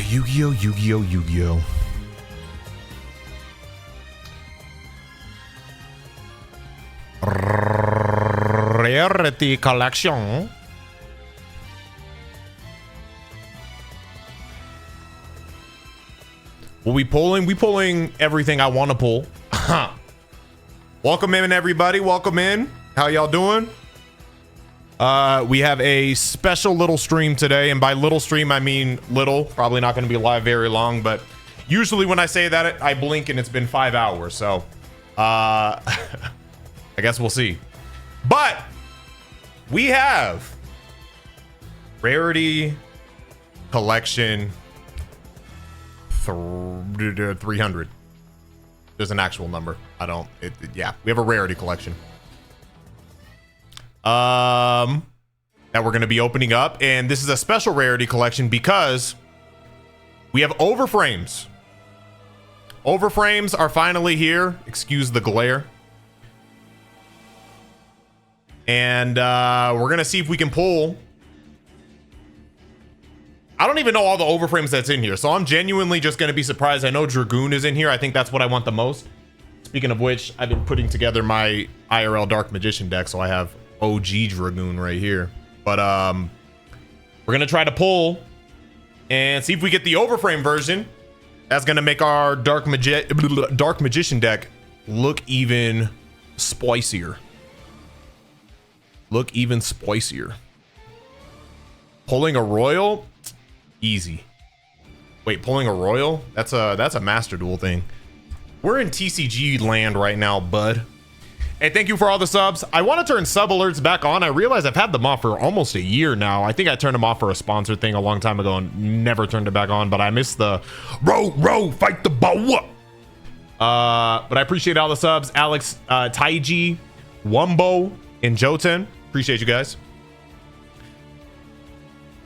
Yu-Gi-Oh, Yu-Gi-Oh, Yu-Gi-Oh. Rarity collection. What we pulling? We pulling everything I want to pull. Welcome in, everybody. Welcome in. How y'all doing? We have a special little stream today, and by little stream I mean little. Probably not going to be live very long, but usually when I say that I blink and it's been 5 hours, so I guess we'll see. But we have Rarity Collection 300. There's an actual number. Yeah, we have a Rarity Collection that we're going to be opening up, and this is a special Rarity Collection because we have overframes. Overframes are finally here. Excuse the glare. And we're gonna see if we can pull. I don't even know all the overframes that's in here, so I'm genuinely just gonna be surprised. I know Dragoon is in here. I think that's what I want the most. Speaking of which, I've been putting together my IRL Dark Magician deck, so I have OG Dragoon right here. But we're gonna try to pull and see if we get the overframe version. That's gonna make our Dark Magician deck look even spicier. Look even spicier. Pulling a royal, easy. Wait, pulling a royal? That's a Master Duel thing. We're in TCG land right now, bud. Hey, thank you for all the subs. I want to turn sub alerts back on. I realize I've had them off for almost a year now. I think I turned them off for a sponsored thing a long time ago and never turned it back on, but I missed the row, fight the ball. But I appreciate all the subs. Alex, Taiji, Wumbo, and Jotun. Appreciate you guys.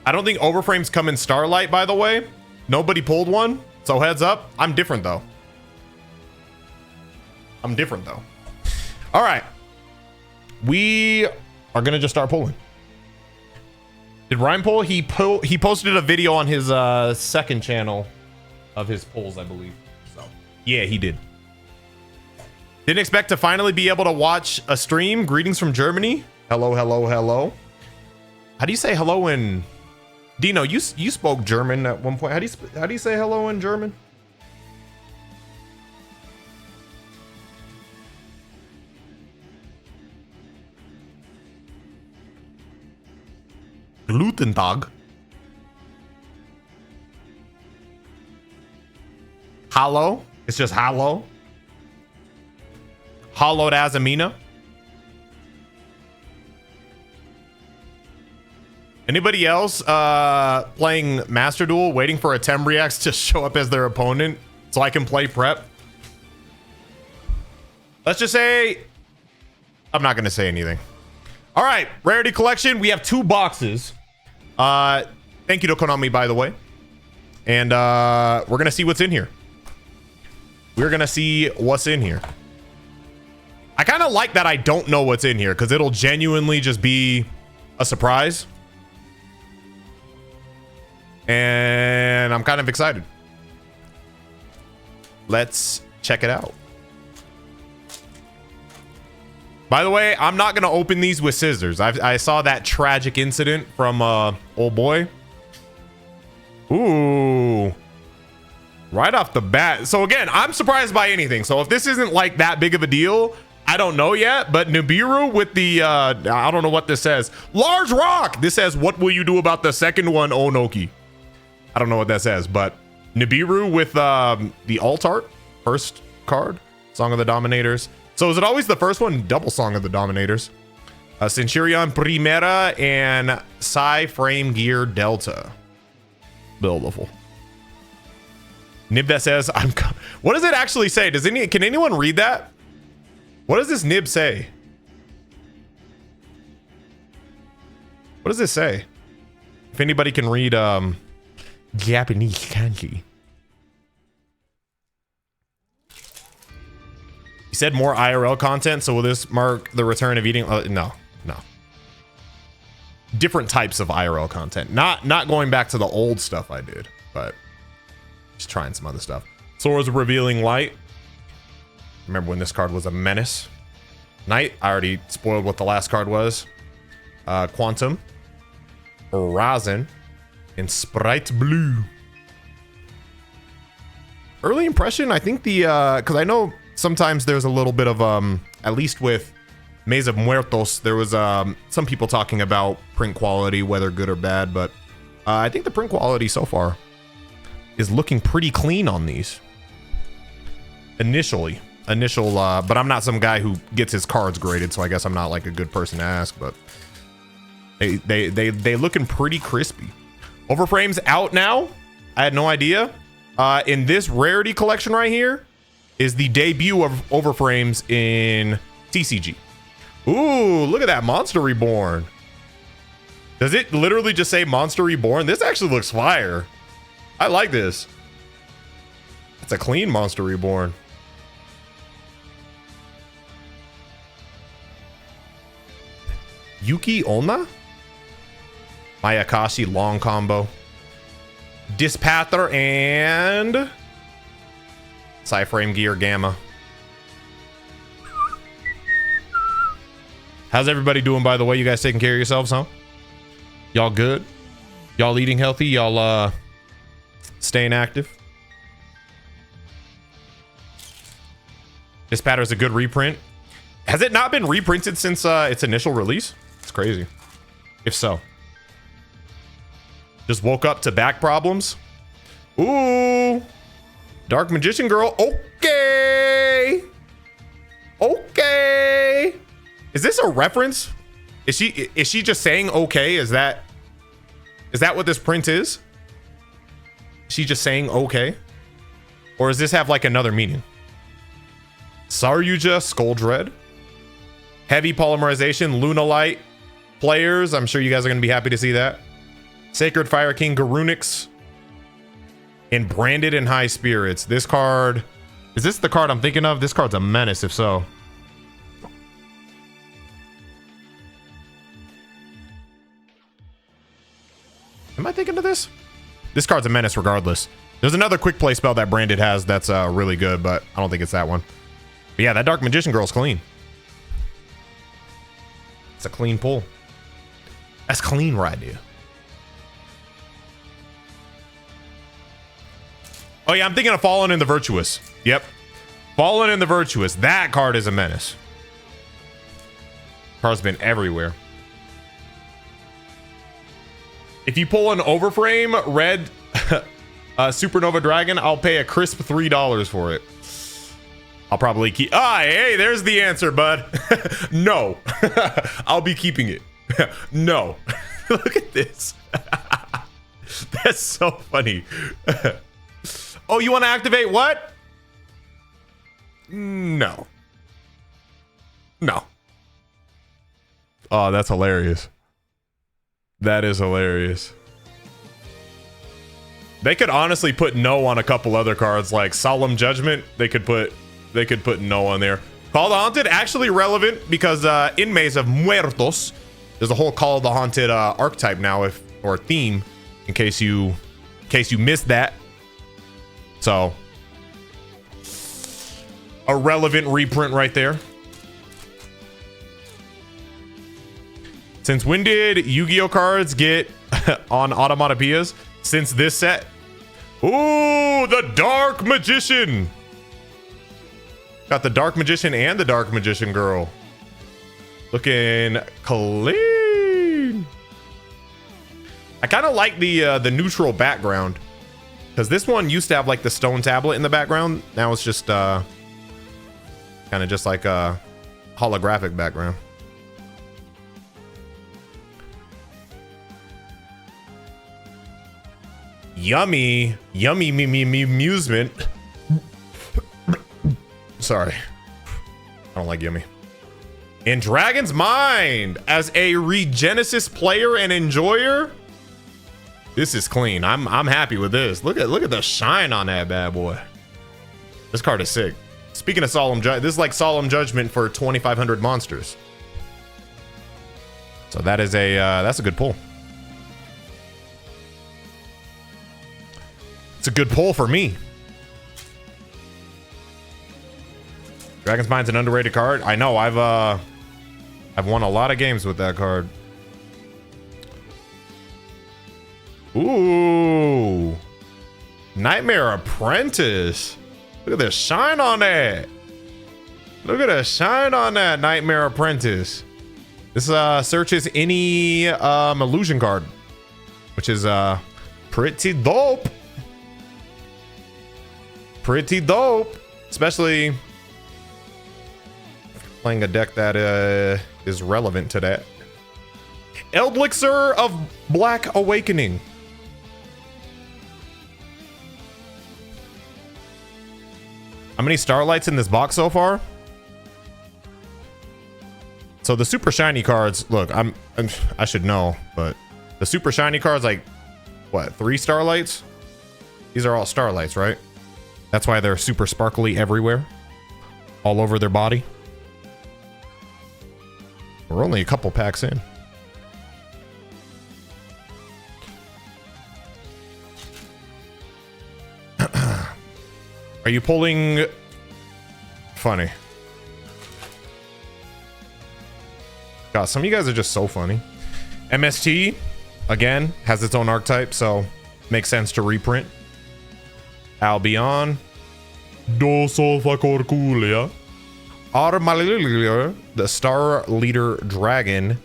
I don't think overframes come in Starlight, by the way. Nobody pulled one, so heads up. I'm different though. All right. We are gonna just start pulling. Did Ryan pull? He posted a video on his second channel of his pulls, I believe. So yeah, he did. Didn't expect to finally be able to watch a stream. Greetings from Germany. Hello, hello, hello. How do you say hello in Dino? You spoke German at one point. How do you say hello in German? Guten Tag. Hallo. It's just hallo. Hollowed as Amina. Anybody else playing Master Duel waiting for a Seereax to show up as their opponent so I can play prep? Let's just say I'm not going to say anything. All right, Rarity Collection. We have 2 boxes. Thank you to Konami, by the way. And we're going to see what's in here. We're going to see what's in here. I kind of like that I don't know what's in here because it'll genuinely just be a surprise. And I'm kind of excited. Let's check it out. By the way, I'm not going to open these with scissors. I saw that tragic incident from old boy. Ooh. Right off the bat. So again, I'm surprised by anything. So if this isn't like that big of a deal, I don't know yet, but Nibiru with the, I don't know what this says. Large rock. This says, what will you do about the second one, Onoki? I don't know what that says, but Nibiru with the alt art, first card, Song of the Dominators. So is it always the first one? Double Song of the Dominators. Centurion Primera and Psy Frame Gear Delta. Beautiful. Nib that says, what does it actually say? Can anyone read that? What does this nib say? What does this say? If anybody can read Japanese kanji. He said more IRL content, so will this mark the return of eating? No. Different types of IRL content. Not going back to the old stuff I did, but Just trying some other stuff. Sora's Revealing Light. Remember when this card was a menace? Knight, I already spoiled what the last card was. Quantum, Horizon, and Sprite Blue. Early impression, I think the, because I know sometimes there's a little bit of, at least with Maze of Muertos, there was some people talking about print quality, whether good or bad, but I think the print quality so far is looking pretty clean on these. Initial, but I'm not some guy who gets his cards graded, so I guess I'm not like a good person to ask, but they looking pretty crispy. Overframes out now. I had no idea. In this rarity collection right here is the debut of Overframes in TCG. Ooh, look at that Monster Reborn. Does it literally just say Monster Reborn? This actually looks fire. I like this. It's a clean Monster Reborn. Yuki Onna? Mayakashi long combo. Dispather and Psyframe Gear Gamma. How's everybody doing, by the way? You guys taking care of yourselves, huh? Y'all good? Y'all eating healthy? Y'all staying active? Dispather is a good reprint. Has it not been reprinted since its initial release? It's crazy. If so. Just woke up to back problems. Ooh. Dark Magician Girl. Okay. Okay. Is this a reference? Is she just saying okay? Is that what this print is? Is she just saying okay? Or does this have like another meaning? Saryuja Skull Dread. Heavy Polymerization, Lunalight. Players, I'm sure you guys are going to be happy to see that. Sacred Fire King Garunix. And Branded in High Spirits. This card, is this the card I'm thinking of? This card's a menace if so. Am I thinking of this? This card's a menace regardless. There's another quick play spell that Branded has that's really good, but I don't think it's that one. But yeah, that Dark Magician Girl's clean. It's a clean pull. That's clean right there. Oh yeah, I'm thinking of Fallen in the Virtuous. Yep. Fallen in the Virtuous. That card is a menace. Card's been everywhere. If you pull an Overframe red Supernova Dragon, I'll pay a crisp $3 for it. I'll probably keep... Ah, hey, there's the answer, bud. No. I'll be keeping it. No. Look at this. That's so funny. Oh, you want to activate what? No. No. Oh, that's hilarious. That is hilarious. They could honestly put no on a couple other cards like Solemn Judgment. They could put no on there. Call of the Haunted, actually relevant because in Maze of Muertos, there's a whole Call of the Haunted archetype now, or theme, in case you missed that. So, a relevant reprint right there. Since when did Yu-Gi-Oh cards get on Automatopoeias? Since this set. Ooh, the Dark Magician. Got the Dark Magician and the Dark Magician Girl. Looking clean. I kind of like the neutral background. Because this one used to have like the stone tablet in the background. Now it's just kind of just like a holographic background. Yummy amusement. Sorry, I don't like yummy. In Dragon's Mind, as a Regenesis player and enjoyer, this is clean. I'm happy with this. Look at the shine on that bad boy. This card is sick. Speaking of Solemn Judgment, this is like Solemn Judgment for 2,500 monsters. So that is that's a good pull. It's a good pull for me. Dragon's Mind's an underrated card. I know. I've won a lot of games with that card. Ooh. Nightmare Apprentice. Look at the shine on that. Look at the shine on that Nightmare Apprentice. This searches any illusion card, which is pretty dope. Pretty dope. Especially playing a deck that is relevant to that. Elixir of Black Awakening. How many Starlights in this box so far? So the super shiny cards, look, I should know, but the super shiny cards, like, what, 3 Starlights? These are all Starlights, right? That's why they're super sparkly everywhere. All over their body. We're only a couple packs in. Are you pulling... Funny. God, some of you guys are just so funny. MST, again, has its own archetype, so makes sense to reprint. Albion. Dosolfa Corculia. Armalilia, the Star Leader Dragon.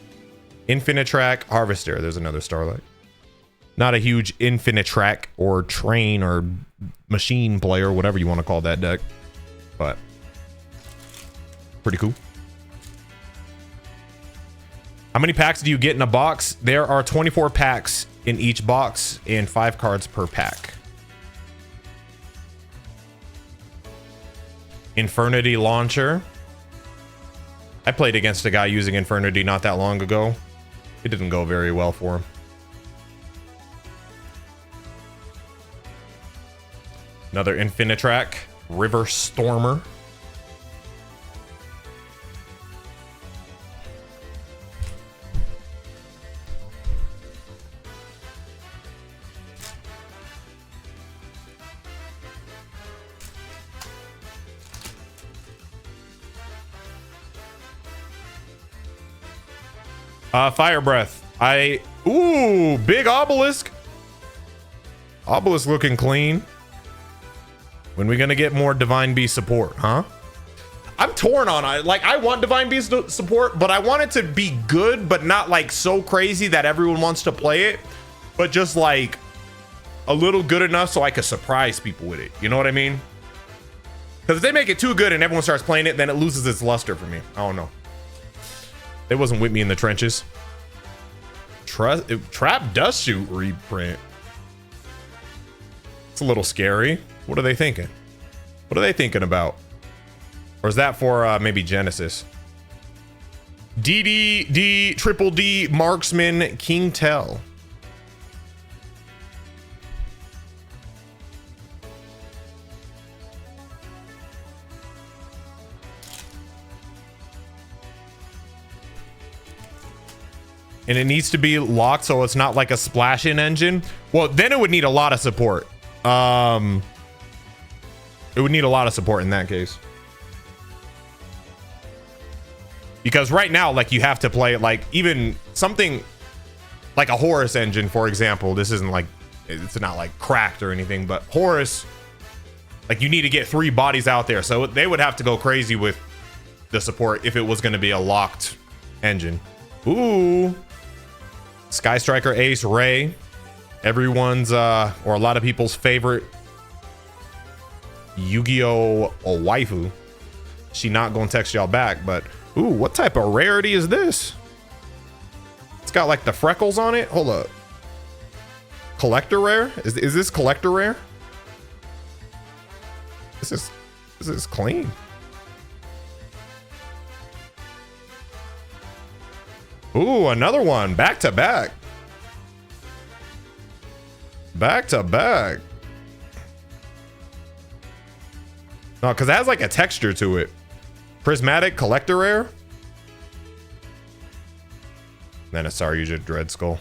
Infinitrack Harvester. There's another Starlight. Not a huge Infinitrack or train or machine player, whatever you want to call that deck, but pretty cool. How many packs do you get in a box? There are 24 packs in each box and 5 cards per pack. Infernity Launcher. I played against a guy using Infernity not that long ago. It didn't go very well for him. Another Infinitrack, River Stormer. Fire Breath. Ooh, big Obelisk. Obelisk looking clean. When we gonna get more Divine Beast support, huh? I'm torn on it. Like, I want Divine Beast support, but I want it to be good, but not like so crazy that everyone wants to play it, but just like a little good enough so I could surprise people with it. You know what I mean? Because if they make it too good and everyone starts playing it, then it loses its luster for me. I don't know. They wasn't with me in the trenches. Trap Dust Shoot reprint. It's a little scary. What are they thinking? What are they thinking about? Or is that for maybe Genesis? DDD Triple D Marksman King Tell. And it needs to be locked so it's not like a splash-in engine. Well, then it would need a lot of support. It would need a lot of support in that case. Because right now, like, you have to play it like even something like a Horus engine, for example. This isn't like, it's not like cracked or anything, but Horus, like, you need to get 3 bodies out there. So they would have to go crazy with the support if it was going to be a locked engine. Ooh. Sky Striker Ace Ray. Everyone's, or a lot of people's favorite Yu-Gi-Oh! Waifu. She not gonna text y'all back, but ooh, what type of rarity is this? It's got like the freckles on it. Hold up. Collector rare? Is this collector rare? This is clean. Ooh, another one. Back to back. Back to back. No, because it has like a texture to it. Prismatic Collector Rare. Then a Saryuja Dread Skull.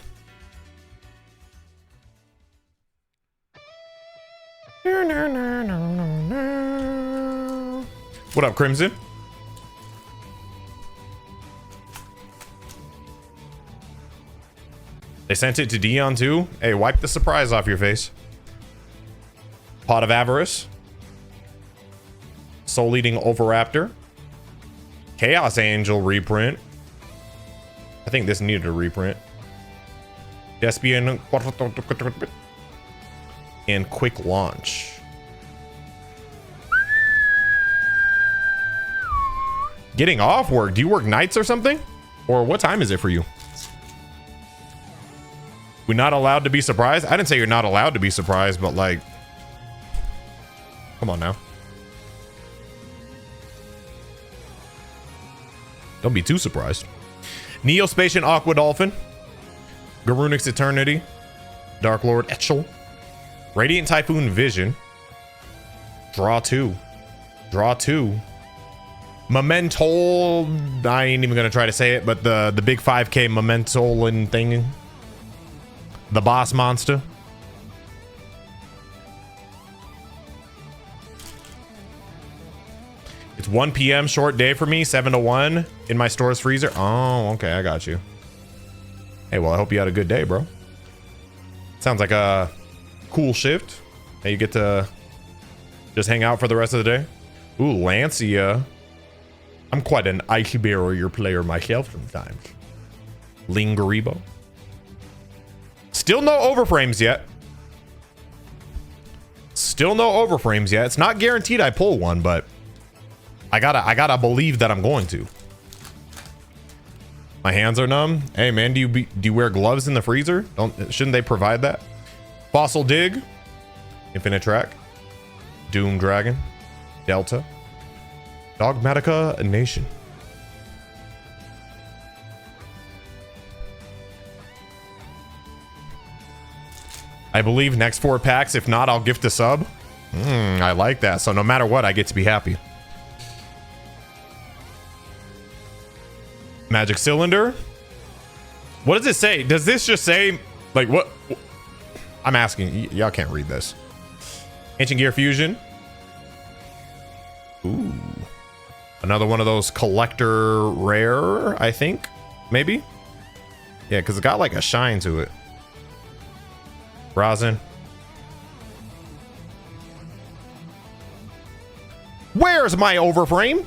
What up, Crimson? They sent it to Dion too. Hey, wipe the surprise off your face. Pot of Avarice. Soul Eating Oviraptor. Chaos Angel reprint. I think this needed a reprint. Despian and Quick Launch. Getting off work. Do you work nights or something? Or what time is it for you? We're not allowed to be surprised? I didn't say you're not allowed to be surprised, but like, come on now. Don't be too surprised. Neospatian Aqua Dolphin. Garunix Eternity. Dark Lord Etchel. Radiant Typhoon Vision. Draw 2. Draw 2. Memento. I ain't even gonna try to say it, but the big 5K Mementolin thing. The boss monster. It's 1 p.m. short day for me, 7 to 1 in my store's freezer. Oh, okay, I got you. Hey, well, I hope you had a good day, bro. Sounds like a cool shift. Hey, you get to just hang out for the rest of the day. Ooh, Lancia. I'm quite an ice barrier player myself sometimes. Lingaribo. Still no overframes yet. Still no overframes yet. It's not guaranteed I pull one, but I gotta believe that I'm going to. My hands are numb. Hey man, do you wear gloves in the freezer? Shouldn't they provide that? Fossil Dig, Infinite Track, Doom Dragon, Delta, Dogmatica Nation. I believe next 4 packs. If not, I'll gift a sub. I like that. So no matter what, I get to be happy. Magic Cylinder. What does it say? Does this just say like what? I'm asking. Y'all can't read this. Ancient Gear Fusion. Ooh. Another one of those collector rare, I think. Maybe. Yeah, because it got like a shine to it. Rosin. Where's my overframe?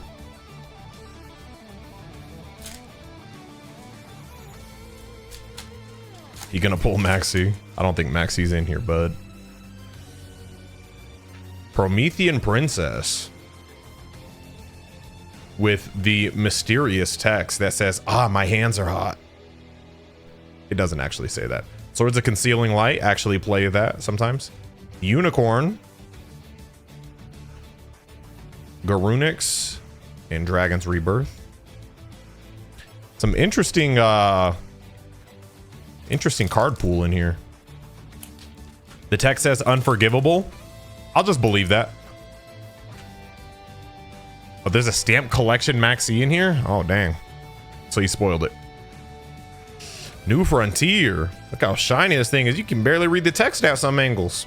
You gonna pull Maxi? I don't think Maxi's in here, bud. Promethean Princess. With the mysterious text that says, "Ah, my hands are hot." It doesn't actually say that. Swords of Concealing Light actually play that sometimes. Unicorn. Garunix. And Dragon's Rebirth. Some interesting interesting card pool in here. The text says Unforgivable. I'll just believe that. Oh, there's a stamp collection Maxi in here? Oh, dang. So you spoiled it. New Frontier. Look how shiny this thing is. You can barely read the text at some angles.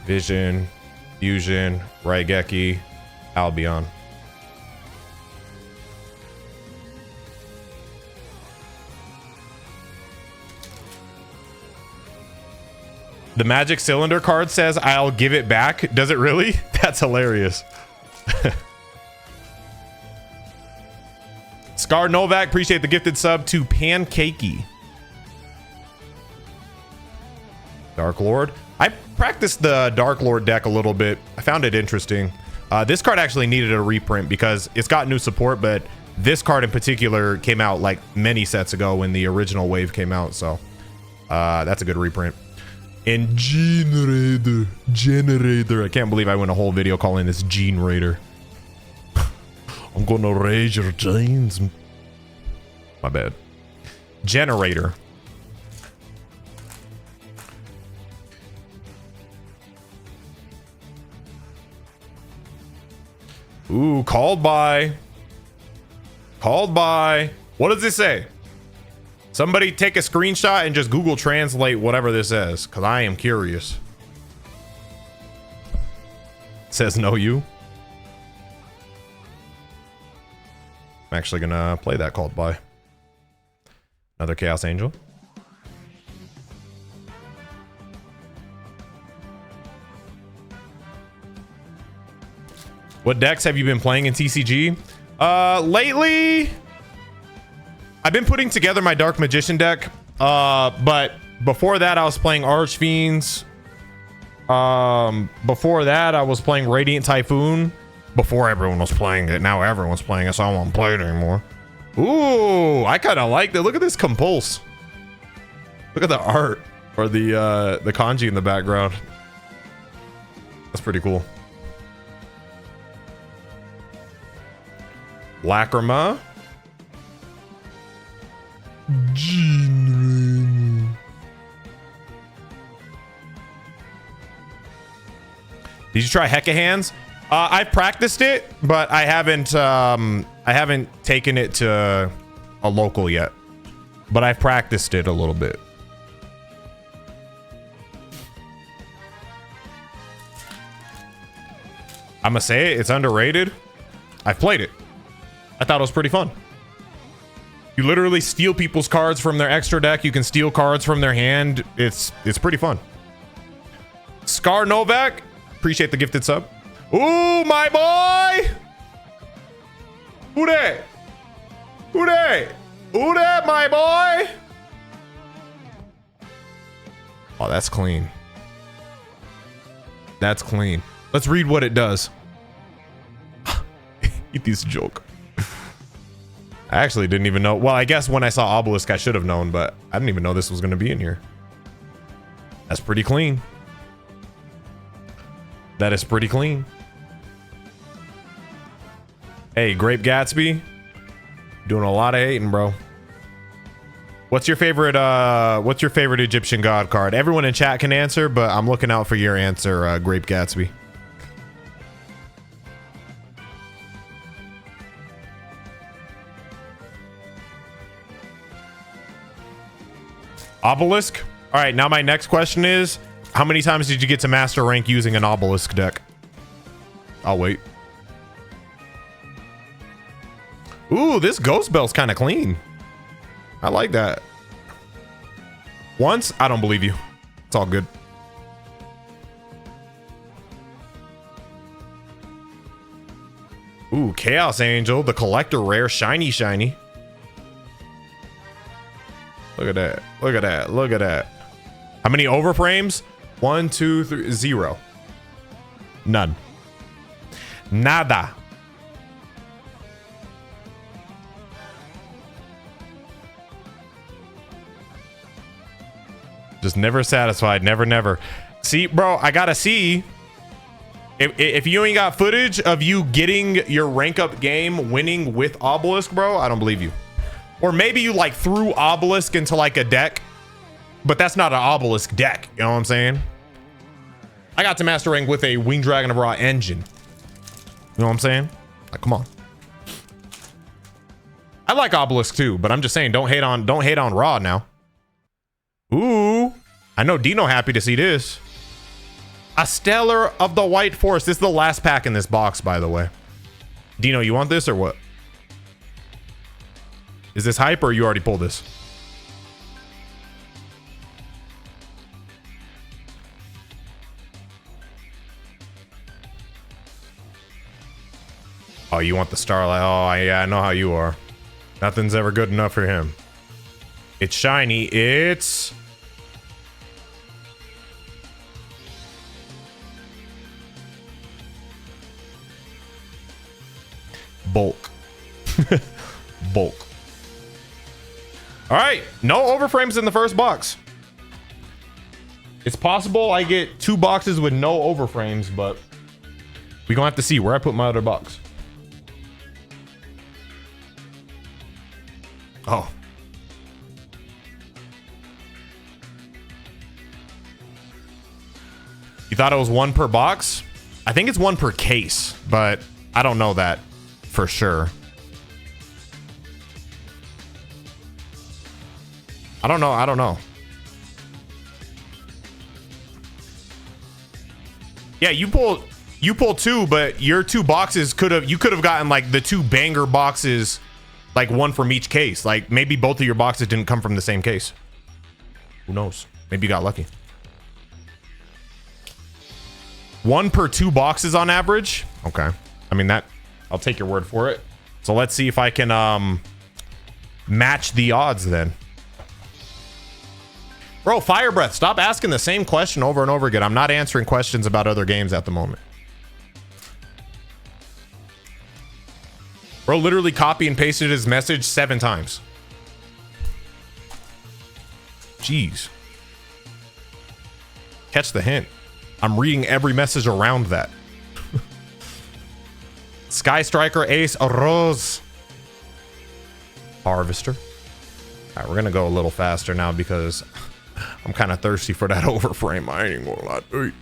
Vision, Fusion, Raigeki, Albion. The Magic Cylinder card says, "I'll give it back." Does it really? That's hilarious. Scar Novak, appreciate the gifted sub to Pancakey. Dark Lord. I practiced the Dark Lord deck a little bit. I found it interesting. This card actually needed a reprint because it's got new support, but this card in particular came out like many sets ago when the original wave came out. So that's a good reprint. And Generator. I can't believe I went a whole video calling this Generator. I'm gonna raise your jeans. My bad. Generator. Ooh, called by. Called by. What does it say? Somebody take a screenshot and just Google translate whatever this says, because I am curious. It says no you. I'm actually gonna play that called by. Another Chaos Angel. What decks have you been playing in TCG? Lately, I've been putting together my Dark Magician deck. But before that, I was playing Archfiends. Before that, I was playing Radiant Typhoon. Before everyone was playing it. Now everyone's playing it, so I won't play it anymore. Ooh, I kind of like it. Look at this Compulse. Look at the art or the kanji in the background. That's pretty cool. Lacrima. Did you try Hecka Hands? I've practiced it, but I haven't taken it to a local yet. But I've practiced it a little bit. I'm gonna say it, it's underrated. I've played it. I thought it was pretty fun. You literally steal people's cards from their extra deck. You can steal cards from their hand. It's pretty fun. Scar Novak, appreciate the gifted sub. Ooh, my boy! Who that? Who that? Who that, my boy? Oh, that's clean. That's clean. Let's read what it does. Eat this joke. I actually didn't even know. Well, I guess when I saw Obelisk, I should have known, but I didn't even know this was going to be in here. That's pretty clean. That is pretty clean. Hey, Grape Gatsby. Doing a lot of hating, bro. What's your favorite Egyptian god card? Everyone in chat can answer, but I'm looking out for your answer, Grape Gatsby. Obelisk? All right, now my next question is, how many times did you get to master rank using an Obelisk deck? I'll wait. Ooh, this Ghost Bell's kind of clean. I like that. Once? I don't believe you. It's all good. Ooh, Chaos Angel, the Collector Rare, shiny. Look at that. Look at that. Look at that. How many overframes? 1, 2, 3, 0. None. Nada. Just never satisfied. Never. See, bro, I gotta see. If you ain't got footage of you getting your rank up game winning with Obelisk, bro, I don't believe you. Or maybe you like threw Obelisk into like a deck, but that's not an Obelisk deck. You know what I'm saying? I got to master rank with a Winged Dragon of Ra engine. You know what I'm saying? Like, come on. I like Obelisk too, but I'm just saying, don't hate on Ra now. Ooh, I know Dino happy to see this. A Stellar of the White Forest. This is the last pack in this box, by the way. Dino, you want this or what? Is this hype or you already pulled this? Oh, you want the Starlight? Oh, yeah, I know how you are. Nothing's ever good enough for him. It's shiny. It's... Bulk. Bulk. All right, no overframes in the first box. It's possible I get 2 boxes with no overframes, but we're gonna have to see where I put my other box. Oh. You thought it was 1 per box? I think it's 1 per case, but I don't know that for sure. I don't know. I don't know. Yeah, you pull two, but your two boxes you could have gotten like the two banger boxes, like one from each case. Like maybe both of your boxes didn't come from the same case. Who knows? Maybe you got lucky. One per two boxes on average. Okay. I mean, that I'll take your word for it. So let's see if I can match the odds then. Bro, Fire Breath, stop asking the same question over and over again. I'm not answering questions about other games at the moment. Bro literally copy and pasted his message 7 times. Jeez. Catch the hint. I'm reading every message around that. Sky Striker, Ace, Rose. Harvester. All right, we're going to go a little faster now because I'm kind of thirsty for that overframe. I ain't gonna lie to you.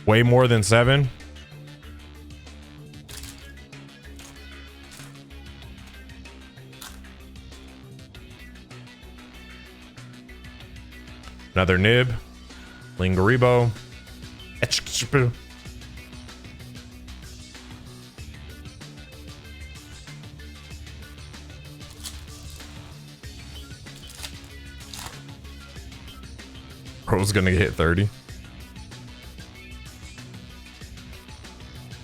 Way more than 7. Another nib. Lingaribo. Bro's gonna hit 30.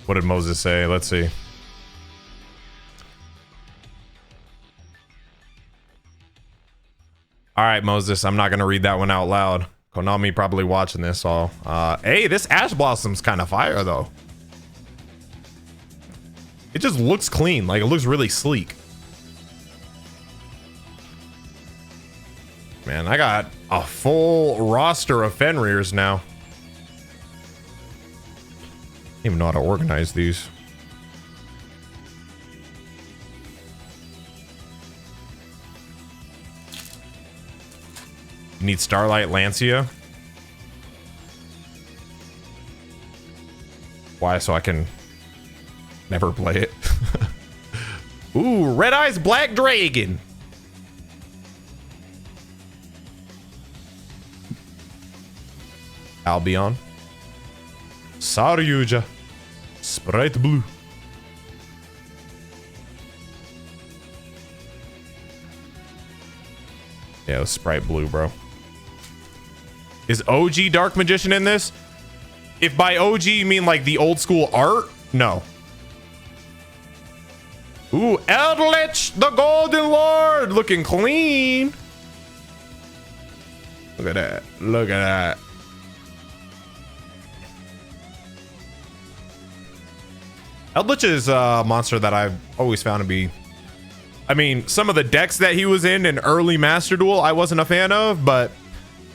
What did Moses say? Let's see. All right, Moses, I'm not gonna read that one out loud. Konami probably watching this all. Hey, this Ash Blossom's kind of fire though. It just looks clean, like it looks really sleek. Man, I got a full roster of Fenrirs now. Don't even know how to organize these. You need Starlight Lancia. Why? So I can never play it. Ooh, Red Eyes Black Dragon. Albion. Saryuja. Sprite Blue. Yeah, it was Sprite Blue, bro. Is OG Dark Magician in this? If by OG you mean like the old school art, no. Ooh, Eldritch, the Golden Lord, looking clean. Look at that. Look at that. Eldritch is a monster that I've always found to be... I mean, some of the decks that he was in early Master Duel, I wasn't a fan of, but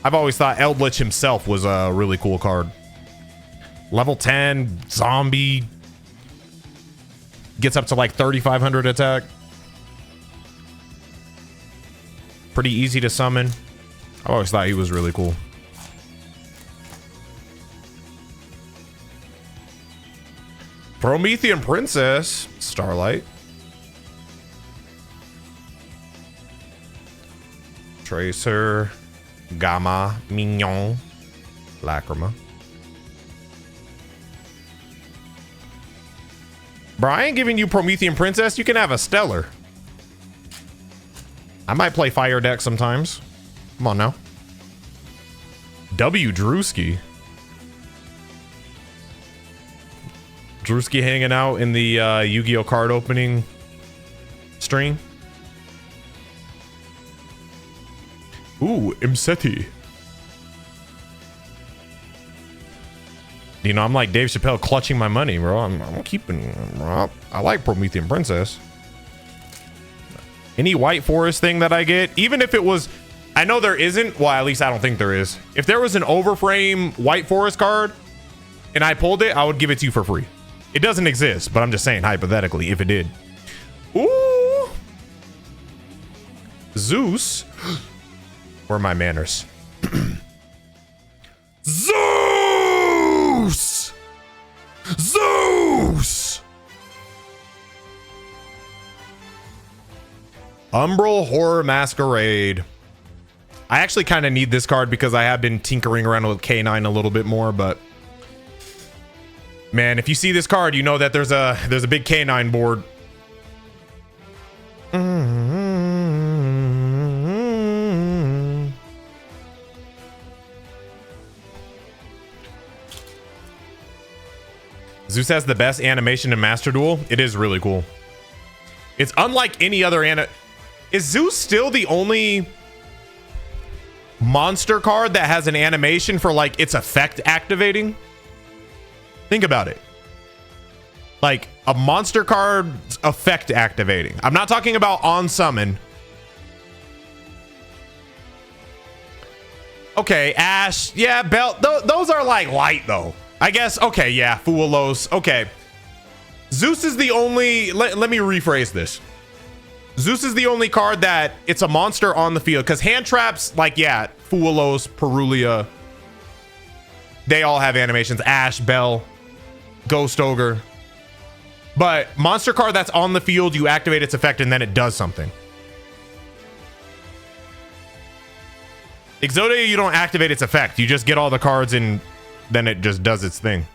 I've always thought Eldritch himself was a really cool card. Level 10, zombie. Gets up to like 3,500 attack. Pretty easy to summon. I always thought he was really cool. Promethean Princess. Starlight. Tracer. Gamma. Mignon. Lacrima. Bro, I ain't giving you Promethean Princess. You can have a Stellar. I might play Fire deck sometimes. Come on now. W. Drewski. Drewski hanging out in the Yu-Gi-Oh card opening stream. Ooh, Imseti. You know, I'm like Dave Chappelle clutching my money, bro. I'm keeping... I like Promethean Princess. Any White Forest thing that I get, even if it was... I know there isn't. Well, at least I don't think there is. If there was an Overframe White Forest card and I pulled it, I would give it to you for free. It doesn't exist, but I'm just saying hypothetically if it did. Ooh. Zeus. Where are my manners? Zeus! Zeus! Umbral Horror Masquerade. I actually kind of need this card because I have been tinkering around with K9 a little bit more, but man, if you see this card, you know that there's a big K9 board. Zeus has the best animation in Master Duel. It is really cool. It's unlike any other Is Zeus still the only monster card that has an animation for like its effect activating? Think about it. Like a monster card's effect activating. I'm not talking about on summon. Okay, Ash. Yeah, Belt. Those are like light though. I guess. Okay, yeah. Fuelos. Okay. Zeus is the only. Let me rephrase this. Zeus is the only card that it's a monster on the field, because hand traps, like, yeah, Fuelos, Perulia, they all have animations. Ash, Bell, Ghost Ogre. But monster card that's on the field, you activate its effect and then it does something. Exodia, you don't activate its effect. You just get all the cards and then it just does its thing.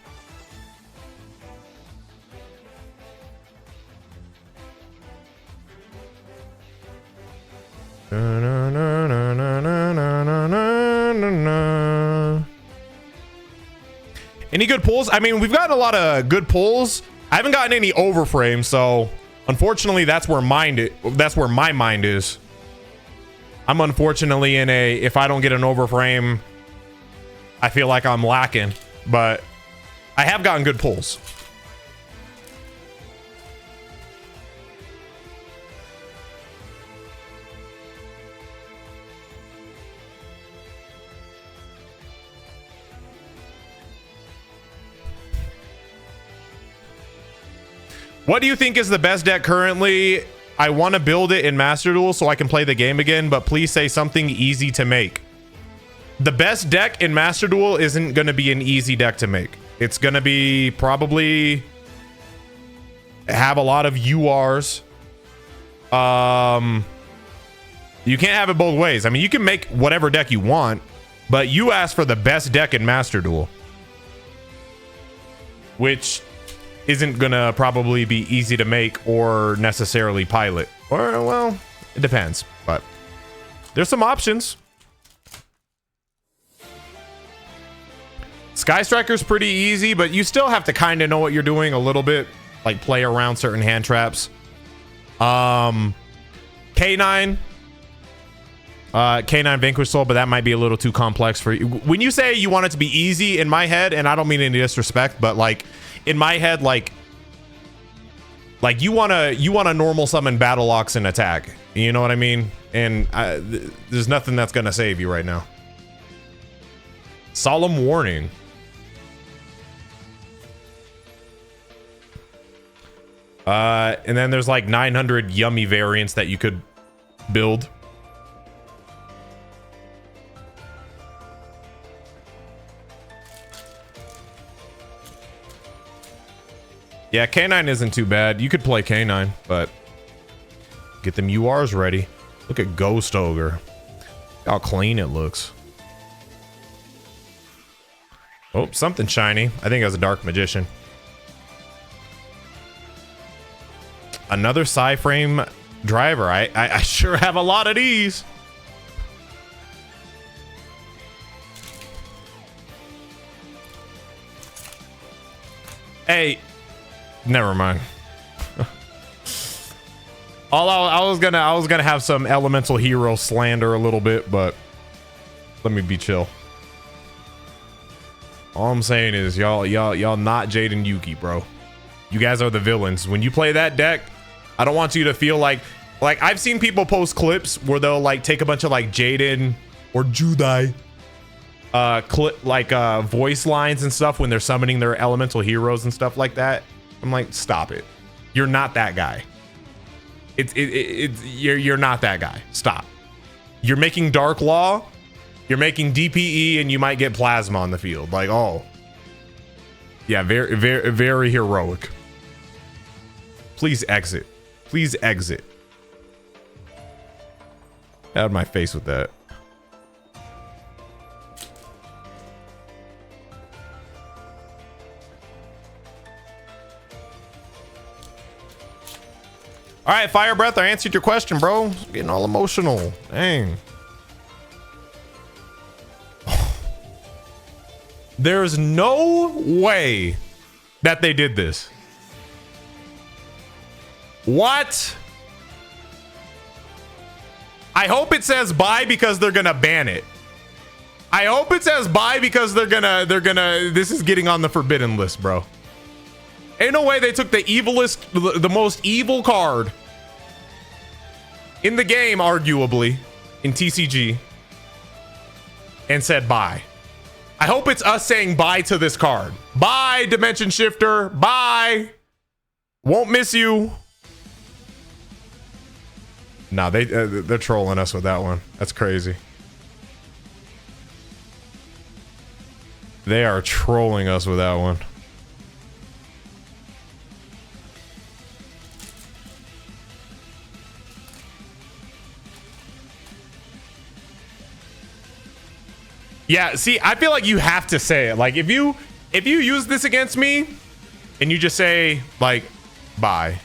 Any good pulls? I mean, we've gotten a lot of good pulls. I haven't gotten any overframe, so unfortunately that's where my mind is. I'm unfortunately in a, if I don't get an overframe, I feel like I'm lacking, but I have gotten good pulls. What do you think is the best deck currently? I want to build it in Master Duel so I can play the game again, but please say something easy to make. The best deck in Master Duel isn't going to be an easy deck to make. It's going to be probably have a lot of URs. You can't have it both ways. I mean, you can make whatever deck you want, but you asked for the best deck in Master Duel, which isn't gonna probably be easy to make or necessarily pilot, or well, it depends, but there's some options. Sky Striker's pretty easy, but you still have to kind of know what you're doing a little bit, like play around certain hand traps. K9 Vanquish Soul, but that might be a little too complex for you. When you say you want it to be easy, in my head, and I don't mean any disrespect, but like in my head, like you want to normal summon Battle Ox and attack. You know what I mean? And there's nothing that's gonna save you right now. Solemn Warning. And then there's like 900 yummy variants that you could build. Yeah, K9 isn't too bad. You could play K9, but get them URs ready. Look at Ghost Ogre. How clean it looks. Oh, something shiny. I think it was a Dark Magician. Another Psy-Frame driver. I sure have a lot of these. Hey. Never mind. I was gonna have some elemental hero slander a little bit, but let me be chill. All I'm saying is y'all not Jade and Yuki, bro. You guys are the villains. When you play that deck, I don't want you to feel like I've seen people post clips where they'll like take a bunch of like Jaden or Judai voice lines and stuff when they're summoning their elemental heroes and stuff like that. I'm like, stop it. You're not that guy. You're not that guy. Stop. You're making Dark Law, you're making DPE, and you might get Plasma on the field. Like, oh. Yeah, very, very, very heroic. Please exit. Please exit. Out of my face with that. All right, Fire Breath, I answered your question, bro. Getting all emotional. Dang. There's no way that they did this. What? I hope it says bye because they're gonna ban it. I hope it says bye because they're gonna, this is getting on the forbidden list, bro. Ain't no way they took the evilest, the most evil card in the game, arguably, in TCG, and said bye. I hope it's us saying bye to this card. Bye, Dimension Shifter. Bye. Won't miss you. Nah, they're trolling us with that one. That's crazy. They are trolling us with that one. Yeah, see, I feel like you have to say it. Like, if you use this against me and you just say, like, bye.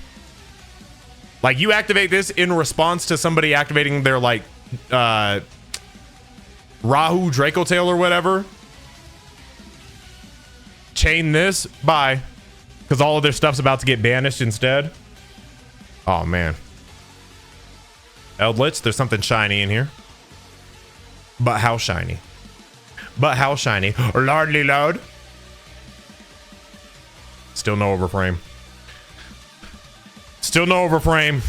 Like, you activate this in response to somebody activating their, like, Rahu Draco Tail or whatever. Chain this, bye. Because all of their stuff's about to get banished instead. Oh, man. Eldritch, there's something shiny in here. But how shiny? But how shiny? Lordly load. Still no overframe. Still no overframe.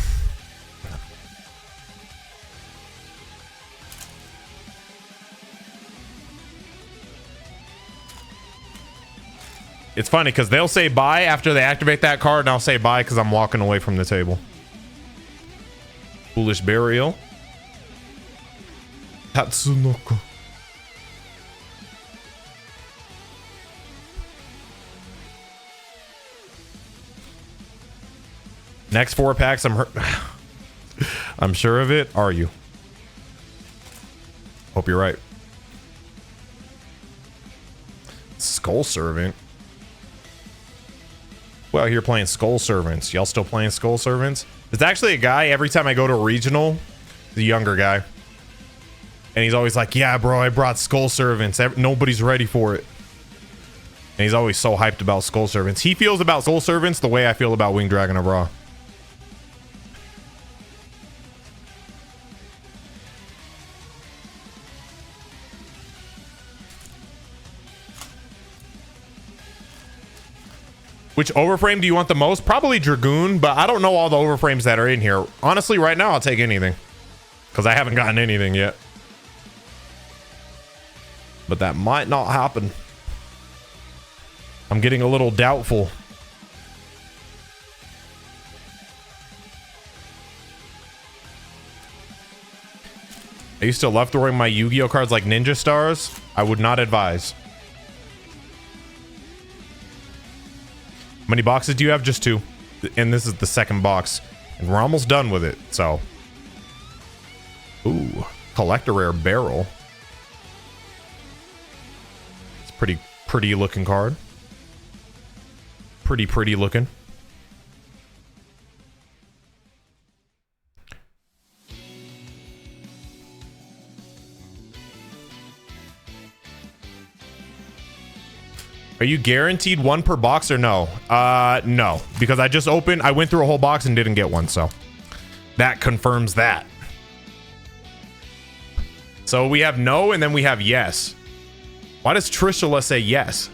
It's funny because they'll say bye after they activate that card, and I'll say bye because I'm walking away from the table. Foolish Burial. Tatsunoko. Next 4 packs, I'm sure of it. Are you? Hope you're right. Skull Servant. Well, here playing Skull Servants. Y'all still playing Skull Servants? There's actually a guy every time I go to regional, the younger guy, and he's always like, "Yeah, bro, I brought Skull Servants. Nobody's ready for it." And he's always so hyped about Skull Servants. He feels about Skull Servants the way I feel about Winged Dragon of Ra. Which overframe do you want the most? Probably Dragoon, but I don't know all the overframes that are in here. Honestly, right now, I'll take anything. Because I haven't gotten anything yet. But that might not happen. I'm getting a little doubtful. I used to love throwing my Yu-Gi-Oh cards like Ninja Stars. I would not advise. How many boxes do you have? Just 2. And this is the second box. And we're almost done with it, so. Ooh. Collector Rare Barrel. It's a pretty looking card. Pretty looking. Are you guaranteed 1 per box or no? No, because I went through a whole box and didn't get one, so that confirms that. So we have no, and then we have yes. Why does Trishula say yes?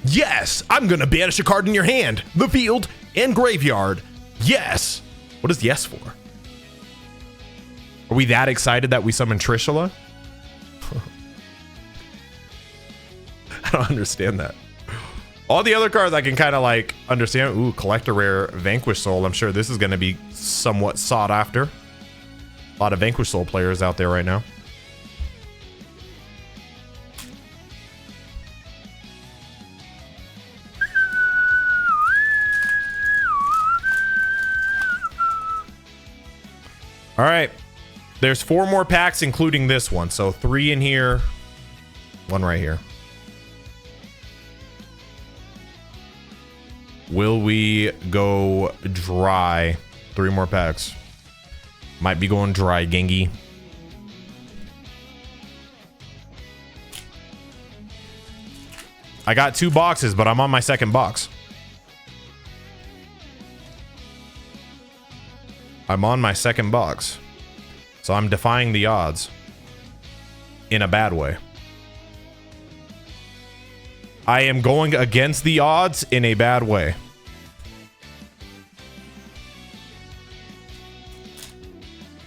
Yes, I'm gonna banish a card in your hand, the field, and graveyard. Yes. What is yes for? Are we that excited that we summon Trishula? I don't understand that. All the other cards I can kind of like understand. Ooh, Collector Rare Vanquish Soul. I'm sure this is going to be somewhat sought after. A lot of Vanquish Soul players out there right now. All right. There's 4 more packs, including this one. So 3 in here, 1 right here. Will we go dry? 3 more packs. Might be going dry, Gengi. I got 2 boxes, but I'm on my 2nd box. I'm on my 2nd box. So I'm defying the odds. In a bad way. I am going against the odds in a bad way.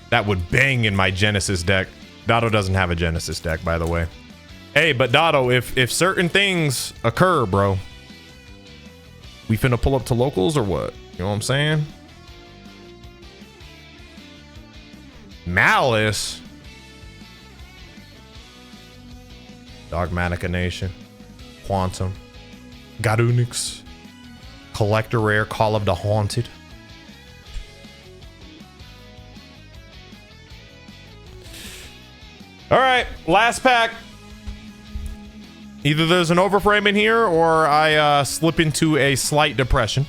That would bang in my Genesis deck. Dotto doesn't have a Genesis deck, by the way. Hey, but Dotto, if certain things occur, bro, we finna pull up to locals or what? You know what I'm saying? Malice. Dogmatica Nation. Quantum. Garunix. Collector Rare. Call of the Haunted. All right, last pack. Either there's an overframe in here or I slip into a slight depression.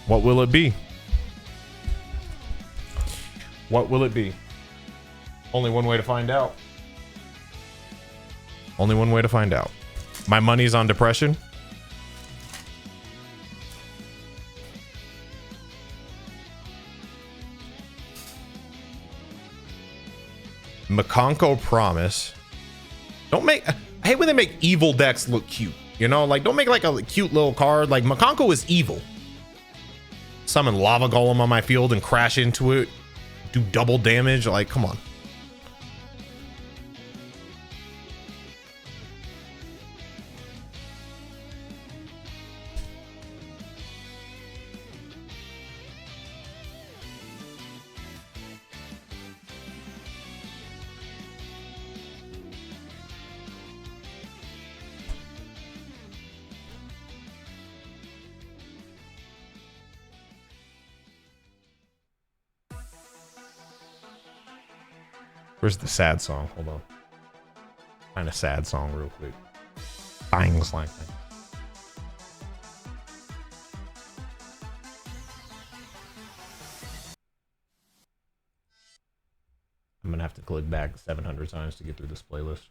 What will it be? What will it be? Only one way to find out. Only one way to find out. My money's on depression. Makonko Promise. Don't make... I hate when they make evil decks look cute. You know, like, don't make like a cute little card. Like, Makonko is evil. Summon Lava Golem on my field and crash into it. Do double damage. Like, come on. Where's the sad song? Hold on. Find a sad song real quick. Things like that. I'm gonna have to click back 700 times to get through this playlist.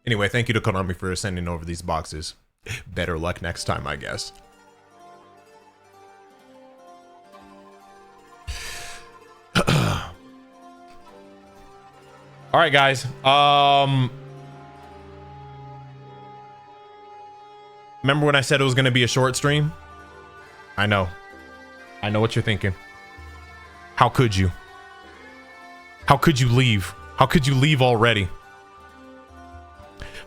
Anyway, thank you to Konami for sending over these boxes. Better luck next time, I guess. All right, guys. Remember when I said it was going to be a short stream? I know. I know what you're thinking. How could you? How could you leave? How could you leave already?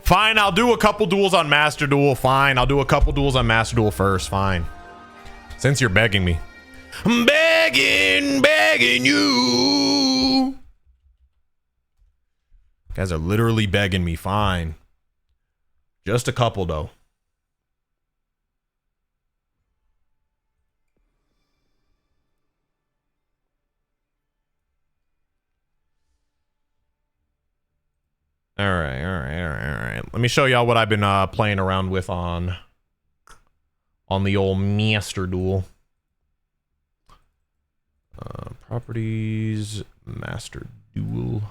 Fine, I'll do a couple duels on Master Duel. Fine, I'll do a couple duels on Master Duel first. Fine. Since you're begging me. I'm begging you. You guys are literally begging me. Fine. Just a couple, though. All right. Let me show y'all what I've been playing around with on the old Master Duel. Properties, master duel.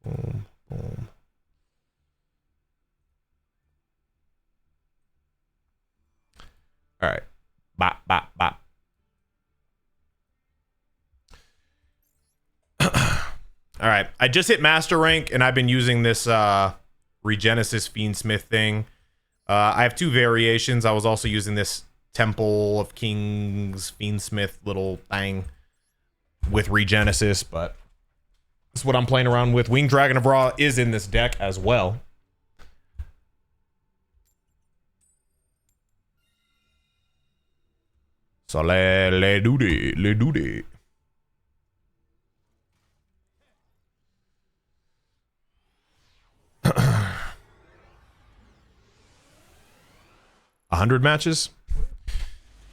Boom, boom. All right. Bop, bop, bop. All right. I just hit master rank and I've been using this Regenesis Fiendsmith thing. I have two variations. I was also using this Temple of Kings Fiendsmith little thing with Regenesis, but that's what I'm playing around with. Winged Dragon of Ra is in this deck as well. So le do it, le do it. A 100 matches.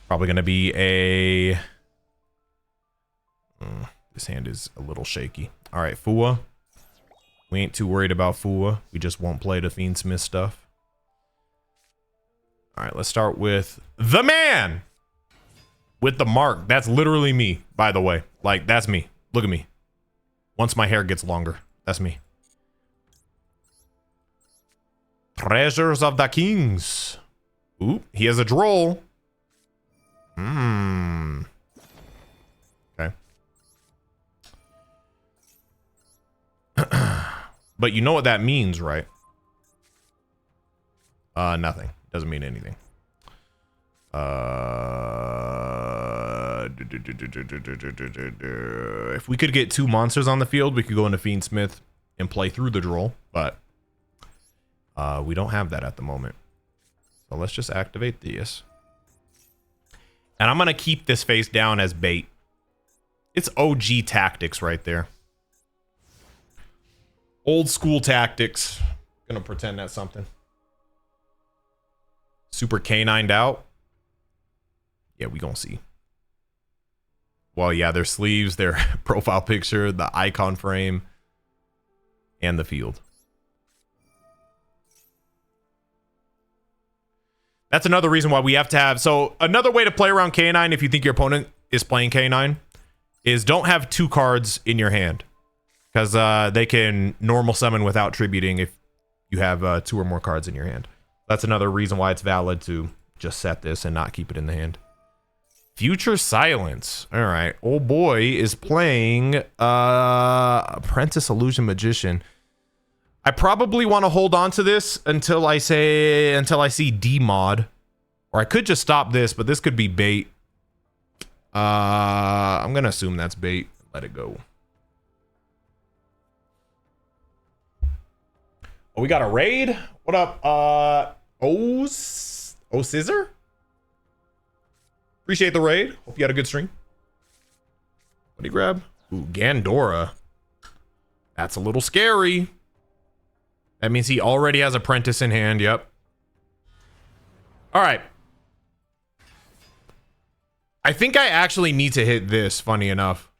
Probably gonna be a. This hand is a little shaky. All right, Fua. We ain't too worried about Fua. We just won't play the Fiendsmith stuff. All right, let's start with the man with the mark. That's literally me, by the way. Like, that's me. Look at me. Once my hair gets longer, that's me. Treasures of the Kings. Ooh, he has a droll. Okay. But you know what that means, right? Nothing. Doesn't mean anything. If we could get 2 monsters on the field, we could go into Fiendsmith and play through the droll, but we don't have that at the moment. So let's just activate this. And I'm going to keep this face down as bait. It's OG tactics right there. Old school tactics. Gonna pretend that's something. Super canined out. Yeah, we gonna see. Well, yeah, their sleeves, their profile picture, the icon frame, and the field. That's another reason why we have to have... So, another way to play around K9 if you think your opponent is playing K9 is don't have 2 cards in your hand. Because they can normal summon without tributing if you have 2 or more cards in your hand. That's another reason why it's valid to just set this and not keep it in the hand. Future Silence. All right. Old boy is playing Apprentice Illusion Magician. I probably want to hold on to this until I see D mod. Or I could just stop this, but this could be bait. I'm going to assume that's bait. Let it go. Oh, we got a raid? What up? Oh, Scissor? Appreciate the raid. Hope you had a good stream. What do you grab? Ooh, Gandora. That's a little scary. That means he already has Apprentice in hand. Yep. All right. I think I actually need to hit this, funny enough.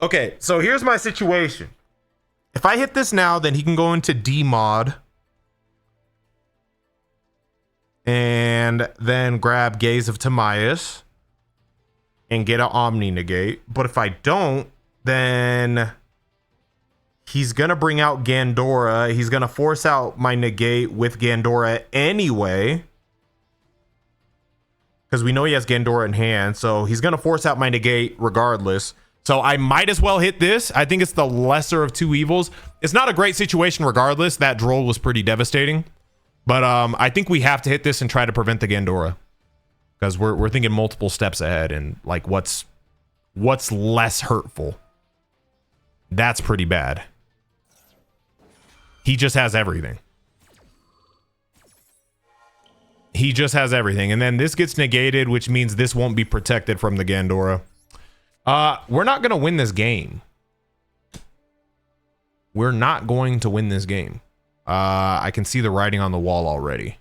Okay, so here's my situation. If I hit this now, then he can go into D mod. And then grab Gaze of Timaeus. And get an Omni Negate. But if I don't, then he's going to bring out Gandora. He's going to force out my Negate with Gandora anyway. Because we know he has Gandora in hand. So he's going to force out my Negate regardless. So I might as well hit this. I think it's the lesser of 2 evils. It's not a great situation regardless. That droll was pretty devastating. But I think we have to hit this and try to prevent the Gandora. Because we're thinking multiple steps ahead. And like what's less hurtful. That's pretty bad. He just has everything. He just has everything. And then this gets negated, which means this won't be protected from the Gandora. We're not going to win this game. We're not going to win this game. I can see the writing on the wall already.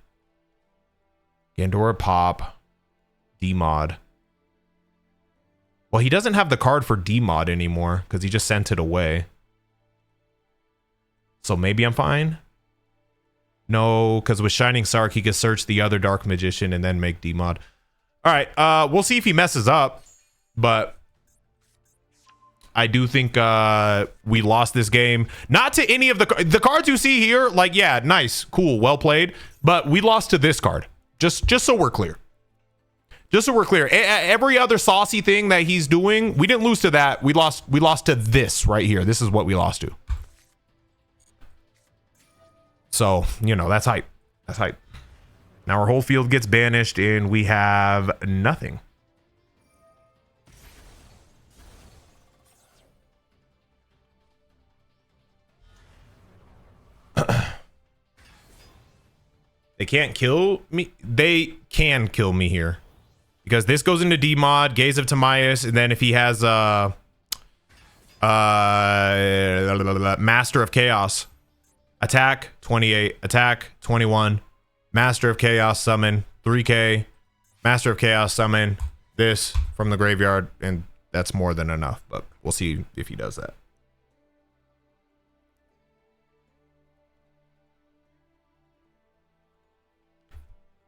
Gandora pop. D-mod. Well, he doesn't have the card for D-mod anymore because he just sent it away. So maybe I'm fine? No, because with Shining Sark, he could search the other Dark Magician and then make D-mod. All right, we'll see if he messes up, but I do think we lost this game. Not to any of the cards you see here. Like, yeah, nice, cool, well played. But we lost to this card. Just so we're clear. Just so we're clear. Every other saucy thing that he's doing, we didn't lose to that. We lost to this right here. This is what we lost to. So, you know, that's hype. That's hype. Now our whole field gets banished and we have nothing. They can't kill me. They can kill me here. Because this goes into D mod, Gaze of Timaeus, and then if he has Master of Chaos. Attack, 28. Attack, 21. Master of Chaos summon, 3k. Master of Chaos summon this from the graveyard, and that's more than enough, but we'll see if he does that.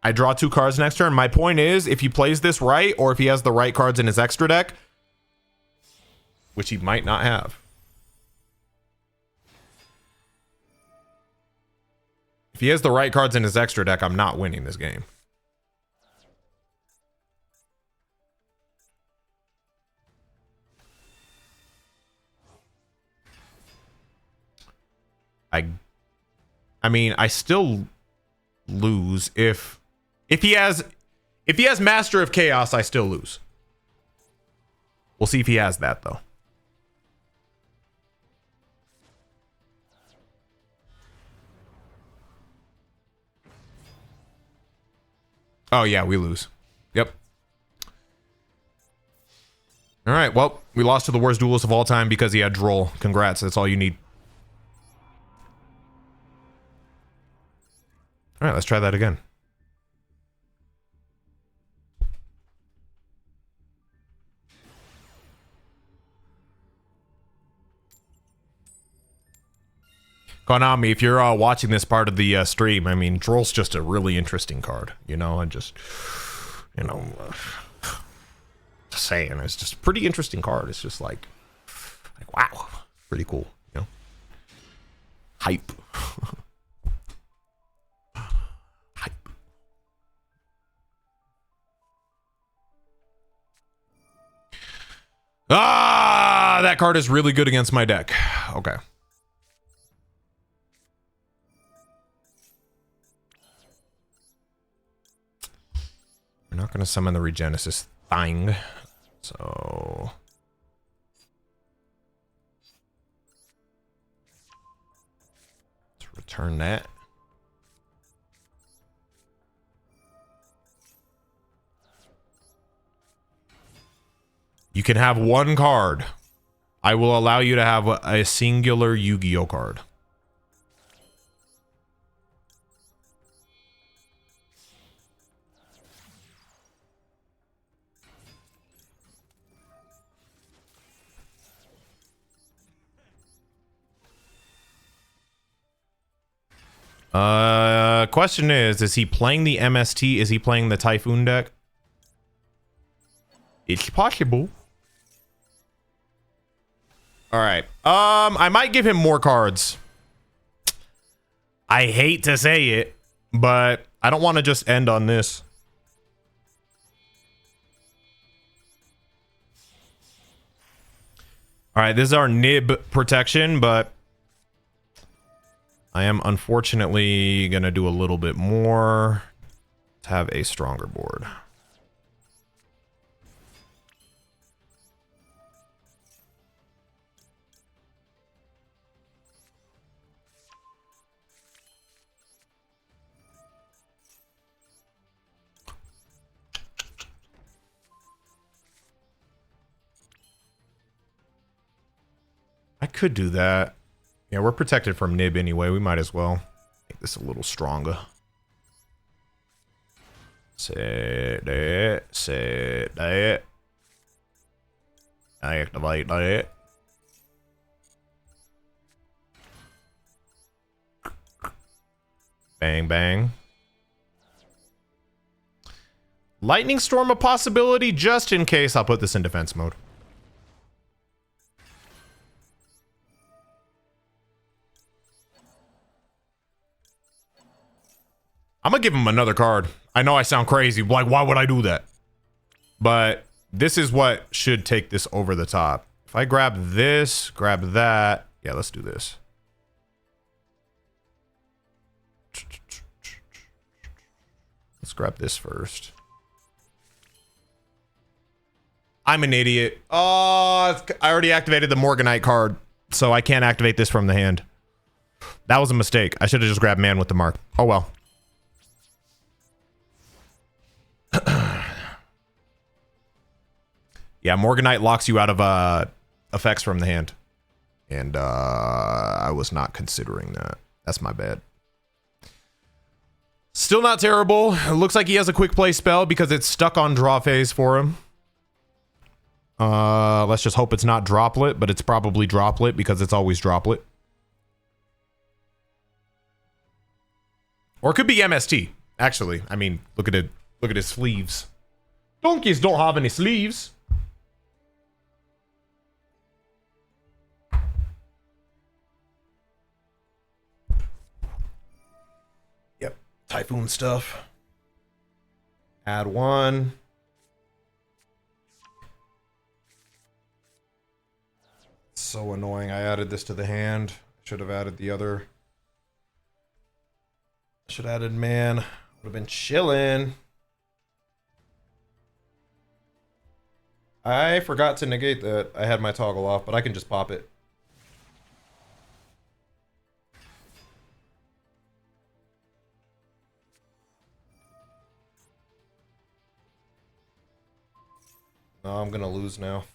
I draw 2 cards next turn. My point is, if he plays this right, or if he has the right cards in his extra deck, which he might not have. If he has the right cards in his extra deck, I'm not winning this game. I mean, I still lose if he has Master of Chaos, I still lose. We'll see if he has that though. Oh yeah, we lose. Yep. All right, well, we lost to the worst duelist of all time because he had Droll. Congrats, that's all you need. All right, let's try that again. Konami, if you're watching this part of the stream, I mean, Droll's just a really interesting card, you know, and just, you know, just saying, it's just a pretty interesting card. It's just like wow, pretty cool, you know, hype. Hype. Ah, that card is really good against my deck. Okay. We're not going to summon the Regenesis thing, so let's return that. You can have 1 card. I will allow you to have a singular Yu-Gi-Oh card. Question is he playing the MST? Is he playing the Typhoon deck? It's possible. All right. I might give him more cards. I hate to say it, but I don't want to just end on this. All right, this is our nib protection, but I am unfortunately going to do a little bit more to have a stronger board. I could do that. Yeah, we're protected from nib anyway. We might as well make this a little stronger. Set that. Set that. Activate that. Bang, bang. Lightning Storm a possibility? Just in case, I'll put this in defense mode. I'm gonna give him another card. I know I sound crazy. Like, why would I do that? But this is what should take this over the top. If I grab this, grab that. Yeah, let's do this. Let's grab this first. I'm an idiot. Oh, I already activated the Morganite card, so I can't activate this from the hand. That was a mistake. I should have just grabbed Man with the Mark. Oh well. Yeah, Morganite locks you out of effects from the hand. And I was not considering that. That's my bad. Still not terrible. It looks like he has a quick play spell because it's stuck on draw phase for him. Let's just hope it's not Droplet, but it's probably Droplet because it's always Droplet. Or it could be MST, actually. I mean, look at it. Look at his sleeves. Donkeys don't have any sleeves. Yep, Typhoon stuff. Add one. So annoying. I added this to the hand. Should have added the other. Should have added Man. Would have been chilling. I forgot to negate that. I had my toggle off, but I can just pop it. No, I'm gonna lose now.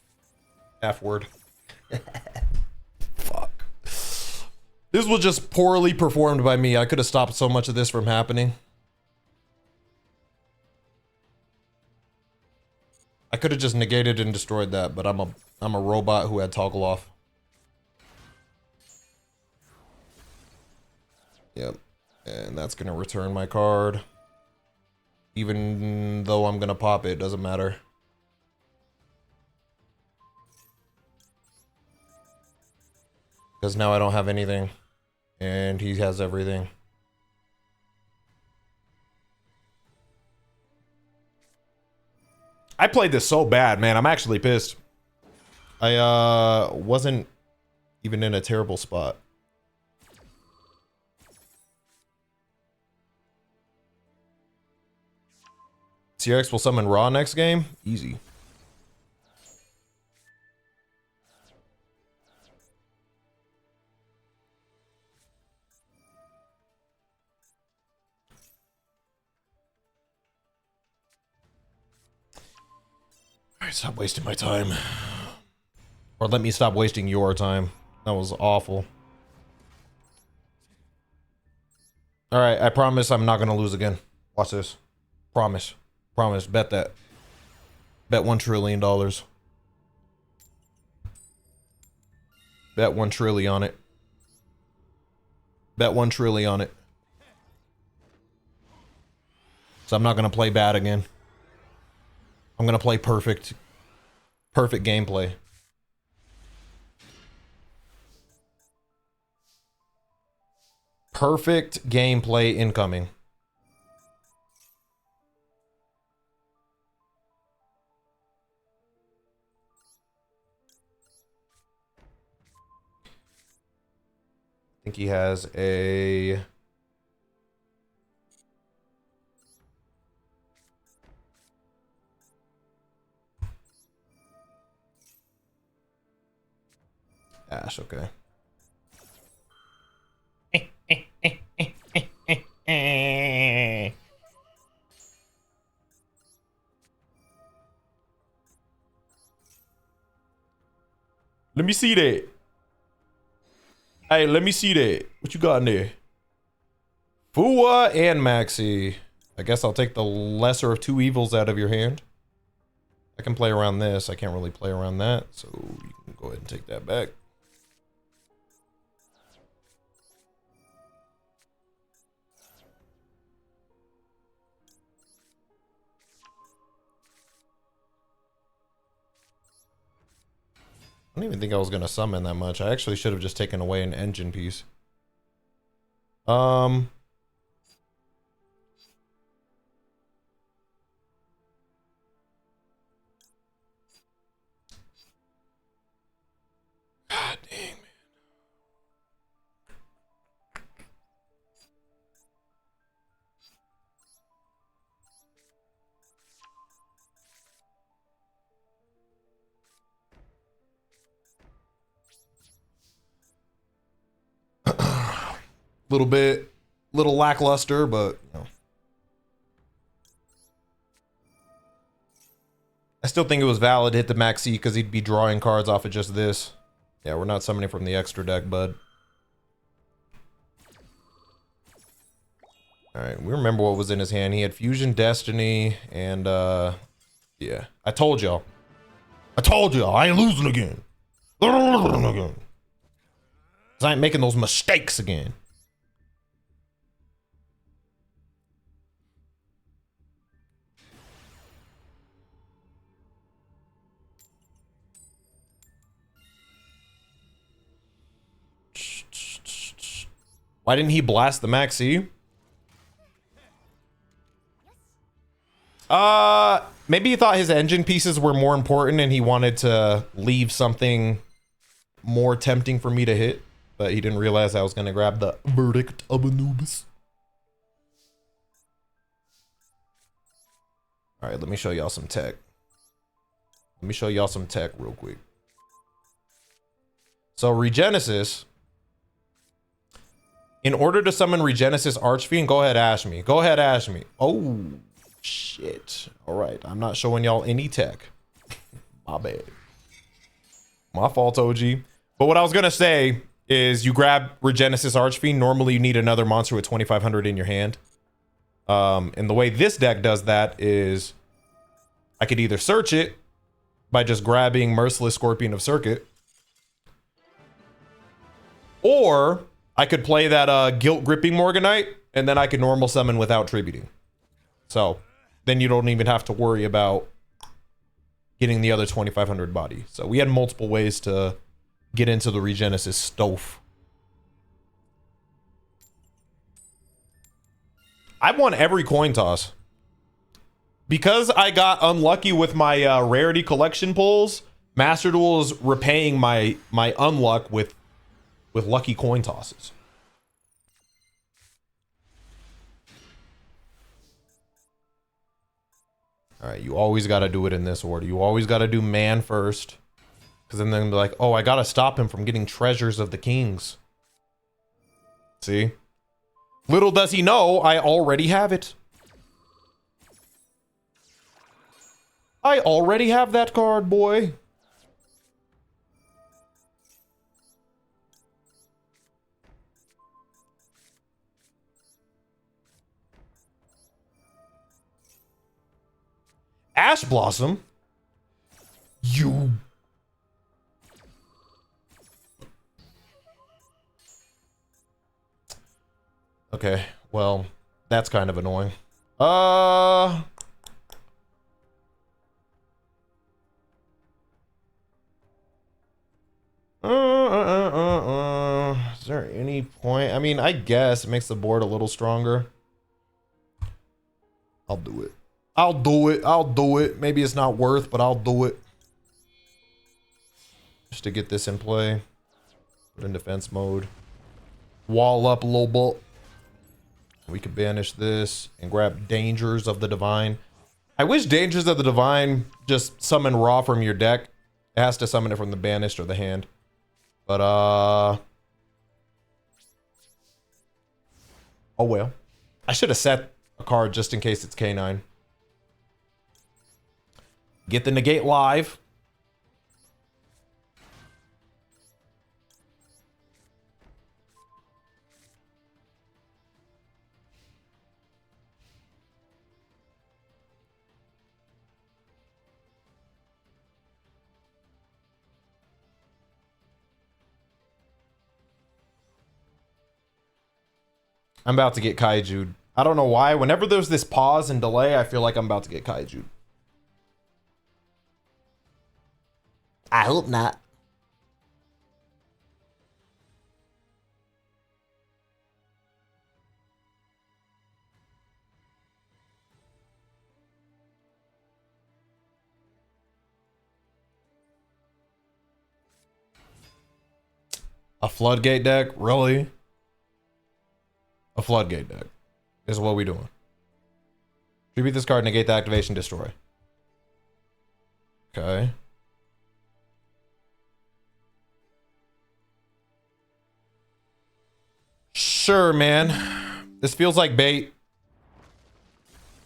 F word. Fuck. This was just poorly performed by me. I could have stopped so much of this from happening. I could have just negated and destroyed that, but I'm a robot who had toggle off. Yep. And that's gonna return my card. Even though I'm gonna pop it, doesn't matter. Because now I don't have anything. And he has everything. I played this so bad, man. I'm actually pissed. I wasn't even in a terrible spot. Seereax will summon Raw next game? Easy. Alright, stop wasting my time. Or let me stop wasting your time. That was awful. Alright, I promise I'm not gonna lose again. Watch this. Promise. Promise. Bet that. Bet $1 trillion. Bet 1 trillion on it. Bet 1 trillion on it. So I'm not gonna play bad again. I'm gonna play perfect. Perfect gameplay. Perfect gameplay incoming. I think he has a... Ash, okay. Let me see that. Hey, let me see that. What you got in there? Fua and Maxi. I guess I'll take the lesser of two evils out of your hand. I can play around this. I can't really play around that. So you can go ahead and take that back. don't even think I was gonna summon that much. I actually should have just taken away an engine piece. God dang, man. Little lackluster, but you know. I still think it was valid to hit the max C because he'd be drawing cards off of just this. Yeah, we're not summoning from the extra deck, bud. Alright, we remember what was in his hand. He had Fusion Destiny and yeah. I told y'all. I ain't losing again. I ain't making those mistakes again. Why didn't he blast the maxi? Maybe he thought his engine pieces were more important and he wanted to leave something more tempting for me to hit, but he didn't realize I was going to grab the Verdict of Anubis. All right, let me show y'all some tech. Let me show y'all some tech real quick. So Regenesis, in order to summon Regenesis Archfiend, go ahead, ash me. Go ahead, ash me. Oh, shit. All right, I'm not showing y'all any tech. My bad. My fault, OG. But what I was going to say is you grab Regenesis Archfiend. Normally, you need another monster with 2,500 in your hand. And the way this deck does that is I could either search it by just grabbing Merciless Scorpion of Circuit, or I could play that Guilt Gripping Morganite, and then I could normal summon without tributing. So then you don't even have to worry about getting the other 2,500 body. So we had multiple ways to get into the Regenesis stove. I won every coin toss. Because I got unlucky with my rarity collection pulls, Master Duel is repaying my unluck with lucky coin tosses. All right, you always got to do it in this order. You always got to do man first, because then they're like, oh, I got to stop him from getting treasures of the kings. See? Little does he know, I already have it. I already have that card, boy. Ash Blossom? You. Okay, well, that's kind of annoying. Is there any point? I mean, I guess it makes the board a little stronger. I'll do it. I'll do it. I'll do it. Maybe it's not worth, but I'll do it. Just to get this in play. Put in defense mode. Wall up a little bit. We could banish this and grab Dangers of the Divine. I wish Dangers of the Divine just summon raw from your deck. It has to summon it from the banished or the hand. But, oh well. I should have set a card just in case it's K9. Get the negate live. I'm about to get kaiju'd. I don't know why. Whenever there's this pause and delay, I feel like I'm about to get kaiju'd. I hope not. A floodgate deck? Really? A floodgate deck is what we doing. Tribute this card, negate the activation, destroy. Okay. Sure, man. This feels like bait.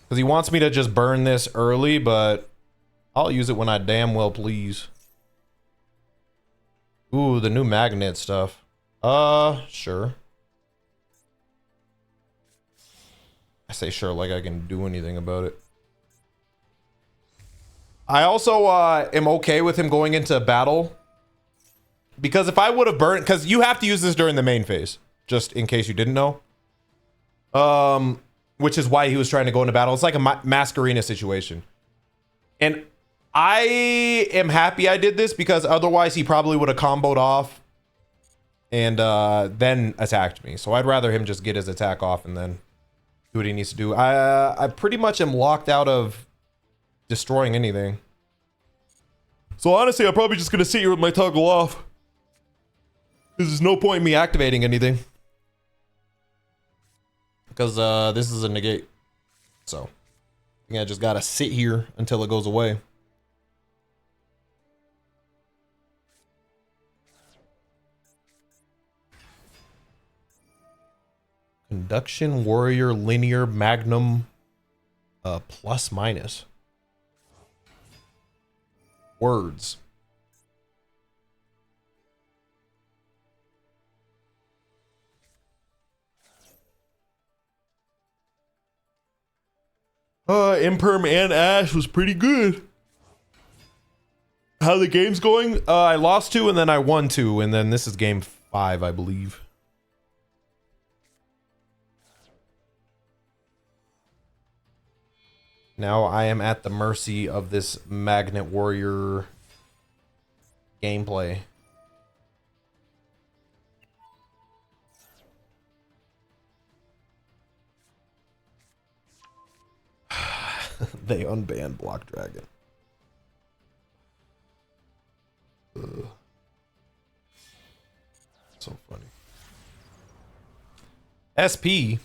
Because he wants me to just burn this early, but I'll use it when I damn well please. Ooh, the new magnet stuff. Sure. I say sure like I can do anything about it. I also am okay with him going into battle. Because if I would have burnt... Because you have to use this during the main phase. Just in case you didn't know. Which is why he was trying to go into battle. It's like a Masquerena situation. And I am happy I did this because otherwise he probably would have comboed off and then attacked me. So I'd rather him just get his attack off and then do what he needs to do. I pretty much am locked out of destroying anything. So honestly, I'm probably just going to sit here with my toggle off. There's no point in me activating anything. Because this is a negate. So I think I just gotta sit here until it goes away. Conduction Warrior Linear Magnum plus minus. Words. Imperm and Ash was pretty good. How the game's going? I lost 2 and then I won 2, and then this is game 5, I believe. Now I am at the mercy of this Magnet Warrior gameplay. They unbanned Block Dragon. Ugh. So funny. SP.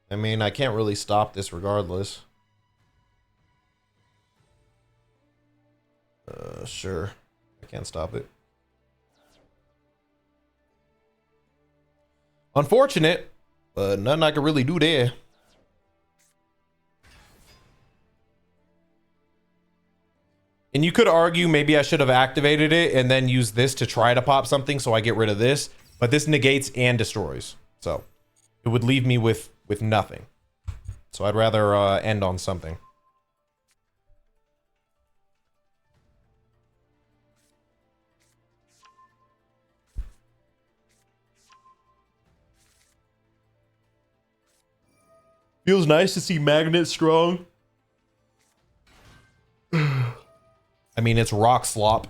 I mean, I can't really stop this regardless. Sure. I can't stop it. Unfortunate, but nothing I can really do there. And you could argue maybe I should have activated it and then use this to try to pop something so I get rid of this. But this negates and destroys. So it would leave me with nothing. So I'd rather end on something. Feels nice to see Magnet strong. I mean, it's rock slop.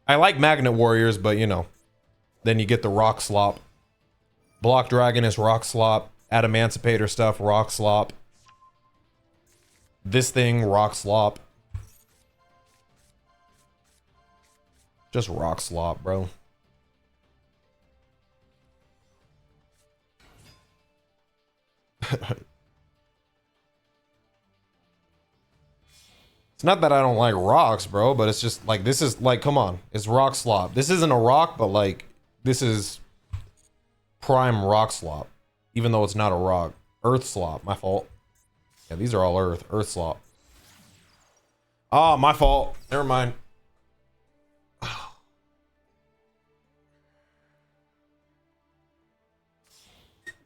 I like Magnet Warriors, but you know, then you get the rock slop. Block Dragon is rock slop. Adamancipator stuff, rock slop. This thing, rock slop. Just rock slop, bro. It's not that I don't like rocks, bro, but it's just like, this is like, come on, it's rock slop. This isn't a rock, but like, this is prime rock slop, even though it's not a rock. Earth slop, my fault. Yeah, these are all earth slop. Ah, my fault. Never mind.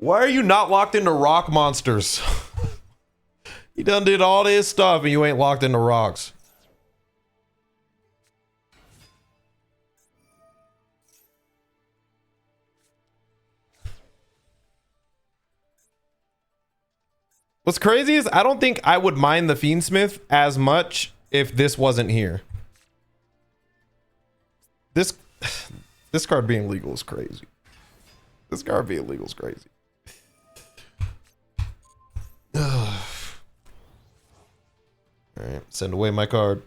Why are you not locked into rock monsters? You done did all this stuff and you ain't locked into rocks. What's crazy is I don't think I would mind the Fiendsmith as much if this wasn't here. This card being legal is crazy. This card being illegal is crazy. All right, send away my card.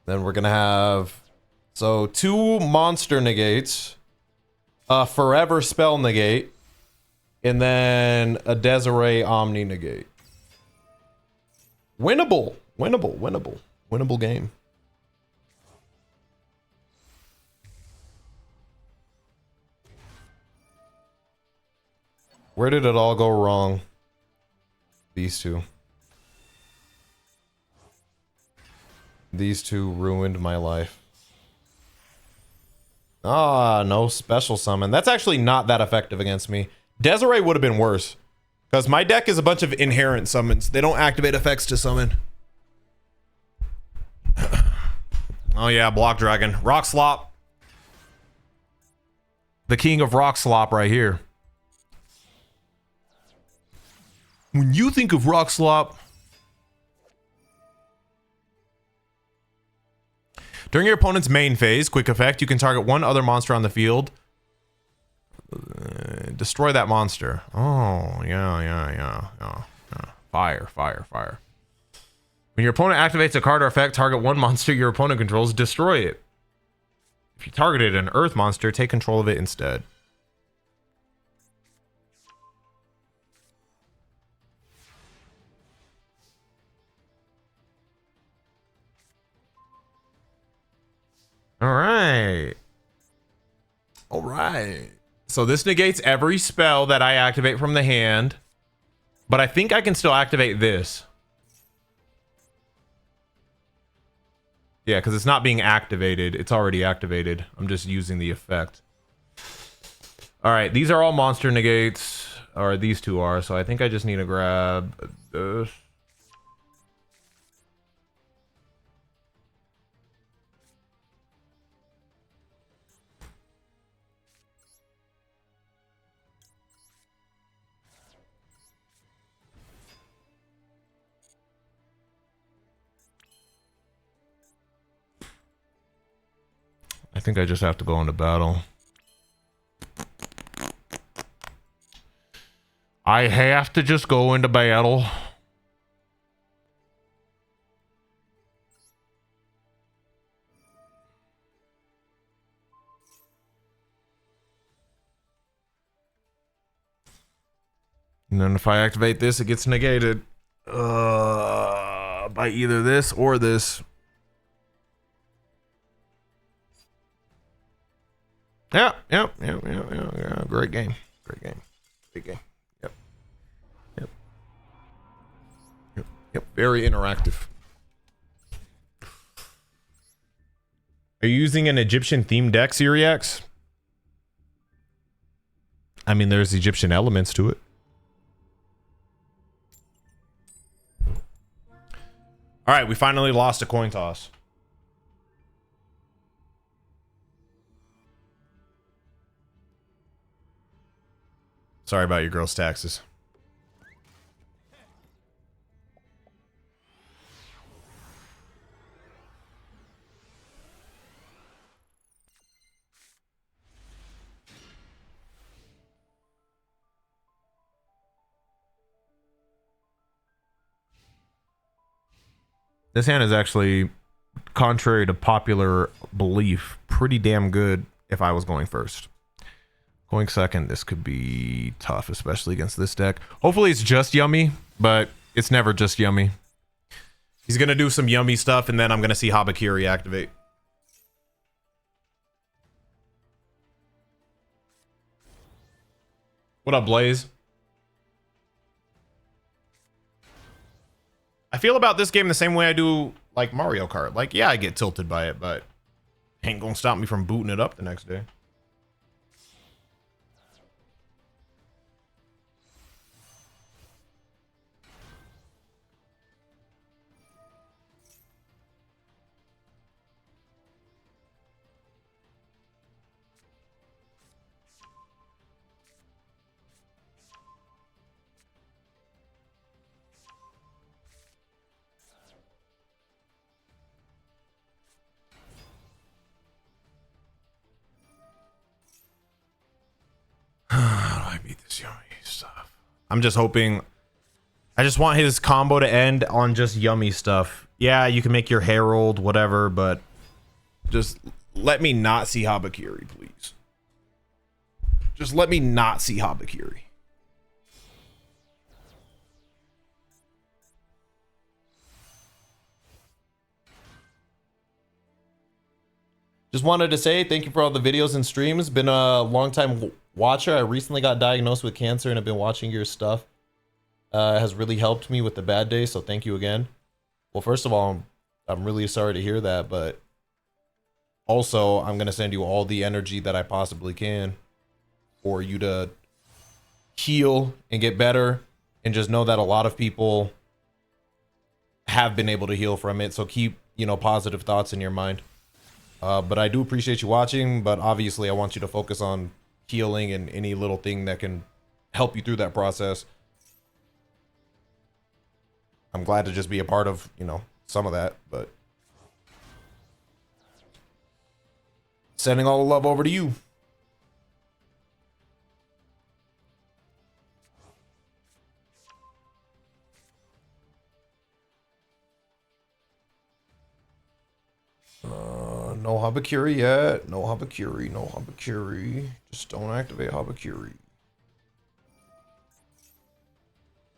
Then we're gonna have so 2 monster negates, a forever spell negate, and then a Desiree Omni negate. Winnable, winnable, winnable, winnable game. Where did it all go wrong? These two. These two ruined my life. Ah, no special summon. That's actually not that effective against me. Desiree would have been worse. Because my deck is a bunch of inherent summons. They don't activate effects to summon. Oh yeah, Block Dragon. Rock Slop. The king of Rock Slop right here. When you think of Rock Slop... During your opponent's main phase, quick effect, you can target one other monster on the field. Destroy that monster. Oh, yeah. Fire. When your opponent activates a card or effect, target one monster your opponent controls, destroy it. If you targeted an earth monster, take control of it instead. All right. So this negates every spell that I activate from the hand, but I think I can still activate this. Yeah, because it's not being activated. It's already activated. I'm just using the effect. All right, these are all monster negates, or these two are, so I think I just need to grab this. I think I just have to go into battle. I have to just go into battle. And then if I activate this, it gets negated. By either this or this. Yeah. Great game. Yep. Very interactive. Are you using an Egyptian themed deck, Seereax? I mean, there's Egyptian elements to it. All right, we finally lost a coin toss. Sorry about your girl's taxes. This hand is actually, contrary to popular belief, pretty damn good if I was going first. Going second, this could be tough, especially against this deck. Hopefully it's just yummy, but it's never just yummy. He's going to do some yummy stuff, and then I'm going to see Habakiri activate. What up, Blaze? I feel about this game the same way I do, like, Mario Kart. Like, yeah, I get tilted by it, but ain't gonna stop me from booting it up the next day. How do I beat this yummy stuff? I'm just hoping. I just want his combo to end on just yummy stuff. Yeah, you can make your Herald, whatever, but just let me not see Habakiri, please. Just let me not see Habakiri. Just wanted to say thank you for all the videos and streams. Been a long time watcher. I recently got diagnosed with cancer and I've been watching your stuff. It has really helped me with the bad days, so thank you again. Well, first of all, I'm really sorry to hear that, but also I'm going to send you all the energy that I possibly can for you to heal and get better, and just know that a lot of people have been able to heal from it, so keep, you know, positive thoughts in your mind. But I do appreciate you watching, but obviously I want you to focus on healing and any little thing that can help you through that process. I'm glad to just be a part of, you know, some of that, but sending all the love over to you. No Habakiri yet. No Habakiri. No Habakiri. Just don't activate Habakiri.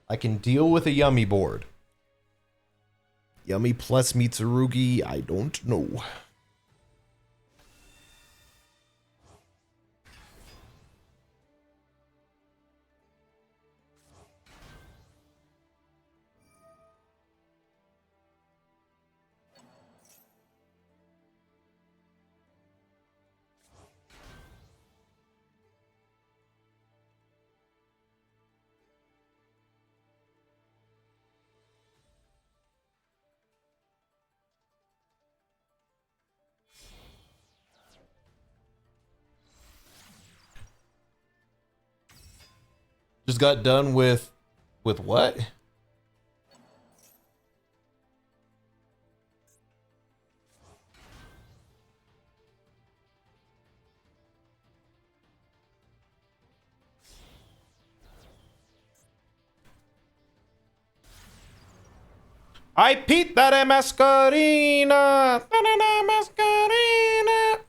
I can deal with a Yummy board. Yummy plus Mitsurugi, I don't know. Just got done with what? I pita de mascarina. Mascarina.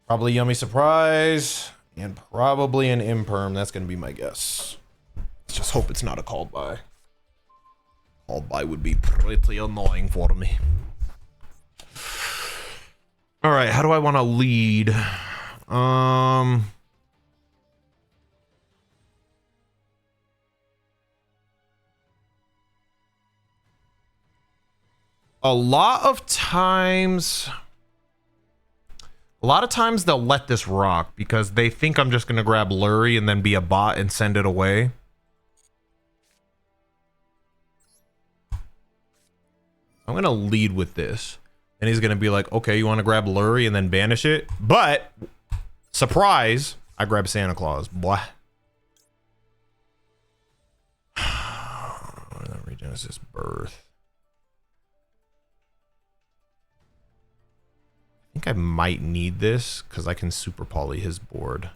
Probably Yummy Surprise. And probably an imperm. That's going to be my guess. Let's just hope it's not a called by. Called by would be pretty annoying for me. All right, how do I want to lead? A lot of times they'll let this rock because they think I'm just going to grab Lurie and then be a bot and send it away. I'm going to lead with this. And he's going to be like, okay, you want to grab Lurie and then banish it? But, surprise, I grab Santa Claus. Blah. Regenesis Birth. I think I might need this because I can super poly his board.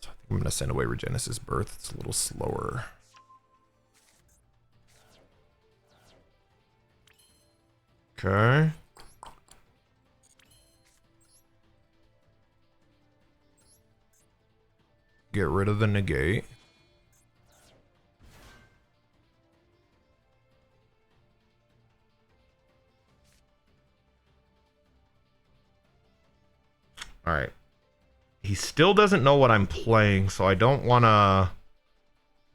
So I think I'm going to send away Regenesis Birth. It's a little slower. Okay. Get rid of the negate. All right. He still doesn't know what I'm playing, so I don't want to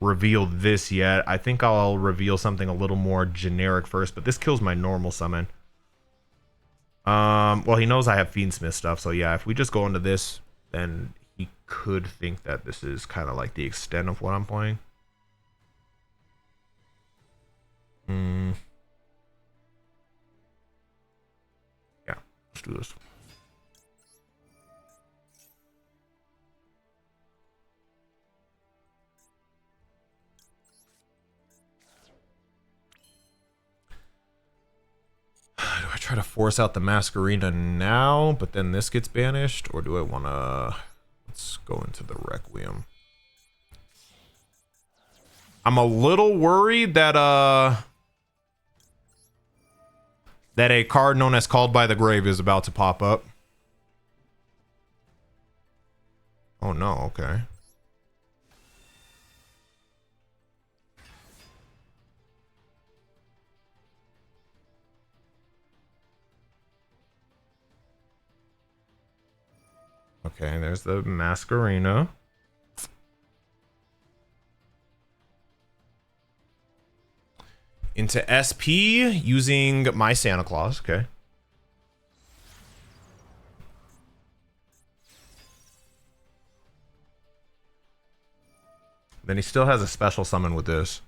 reveal this yet. I think I'll reveal something a little more generic first, but this kills my normal summon. Well, he knows I have Fiendsmith stuff, so yeah, if we just go into this, then he could think that this is kind of like the extent of what I'm playing. Yeah, let's do this. Do I try to force out the Masquerena now, but then this gets banished? Or do I want to... Let's go into the Requiem. I'm a little worried that that a card known as Called by the Grave is about to pop up. Oh no, okay. Okay, there's the Masquerena. Into SP using my Santa Claus. Okay. Then he still has a special summon with this.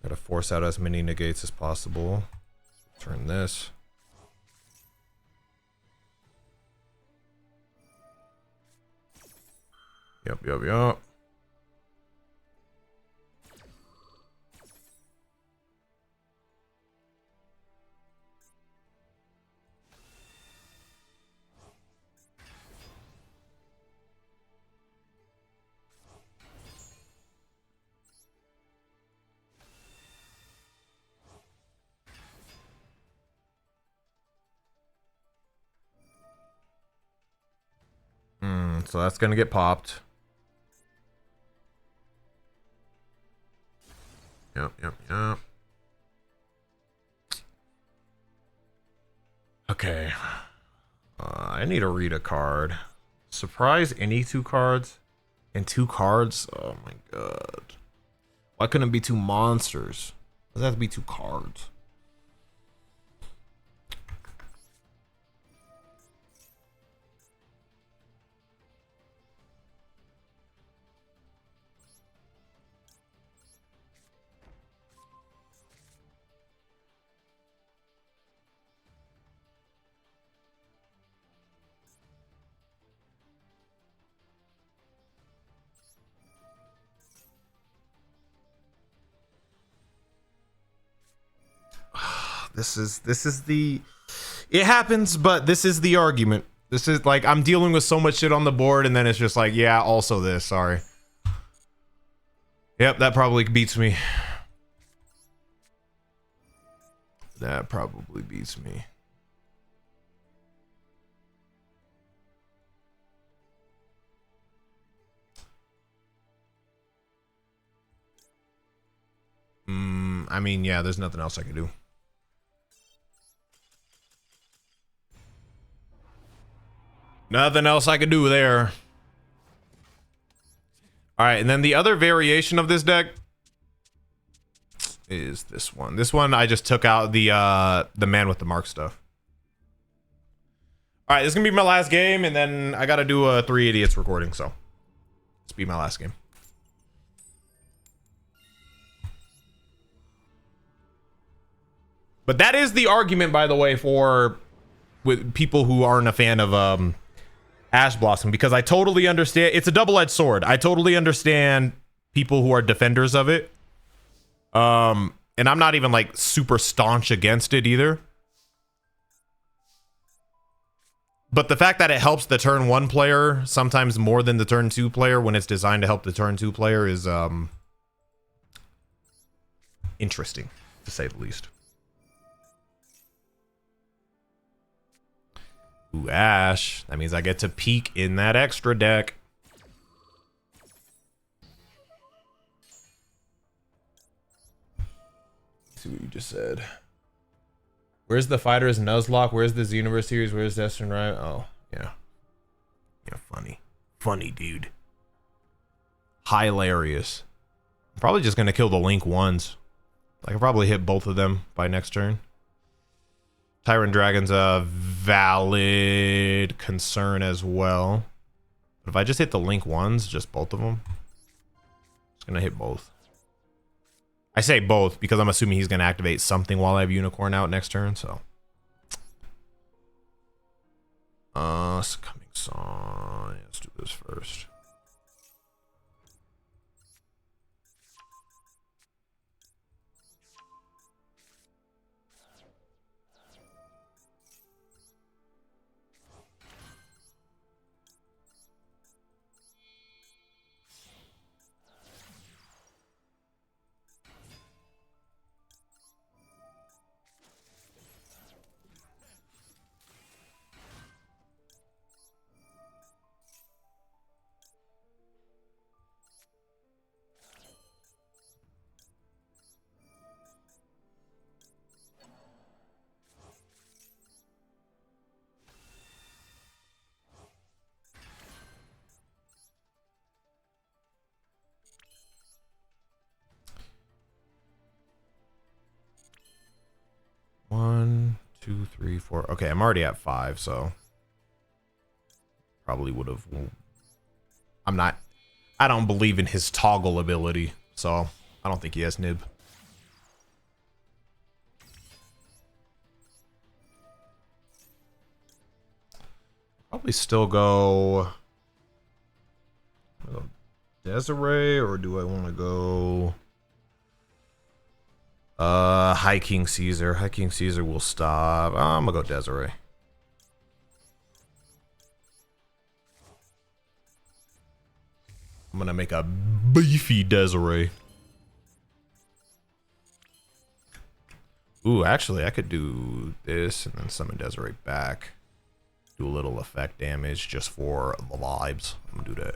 Gotta force out as many negates as possible. Turn this. Yep. So that's gonna get popped. Yep. Okay. I need to read a card. Surprise any 2 cards? And 2 cards? Oh my god. Why couldn't it be 2 monsters? Does it have to be 2 cards? This is the, it happens, but this is the argument. This is like, I'm dealing with so much shit on the board and then it's just like, yeah, also this, sorry. Yep, that probably beats me. That probably beats me. I mean, yeah, there's nothing else I can do. Nothing else I could do there. All right, and then the other variation of this deck is this one. This one I just took out the man with the mark stuff. All right, this is gonna be my last game, and then I gotta do a 3 Idiots recording, so this be my last game. But that is the argument, by the way, for with people who aren't a fan of Ash Blossom, because I totally understand. It's a double-edged sword. I totally understand people who are defenders of it. And I'm not even like super staunch against it either. But the fact that it helps the turn 1 player sometimes more than the turn 2 player when it's designed to help the turn 2 player is interesting, to say the least. Ooh, Ash. That means I get to peek in that extra deck. Let's see what you just said. Where's the Fighters Nuzlocke? Where's the Xenoverse series? Where's Destiny Right? Oh, yeah. Yeah, funny. Funny, dude. Hilarious. I'm probably just going to kill the Link ones. I can probably hit both of them by next turn. Tyrant Dragon's a valid concern as well. But if I just hit the Link ones, just both of them, it's going to hit both. I say both because I'm assuming he's going to activate something while I have Unicorn out next turn, so. Succumbing Song. Let's do this first. 1, 2, 3, 4. Okay, I'm already at 5, so probably would have. I don't believe in his toggle ability, so I don't think he has nib. Probably still go Desiree, or do I want to go High King Caesar? High King Caesar will stop. I'm gonna go Desiree. I'm gonna make a beefy Desiree. Ooh, actually, I could do this and then summon Desiree back. Do a little effect damage just for the vibes. I'm gonna do that.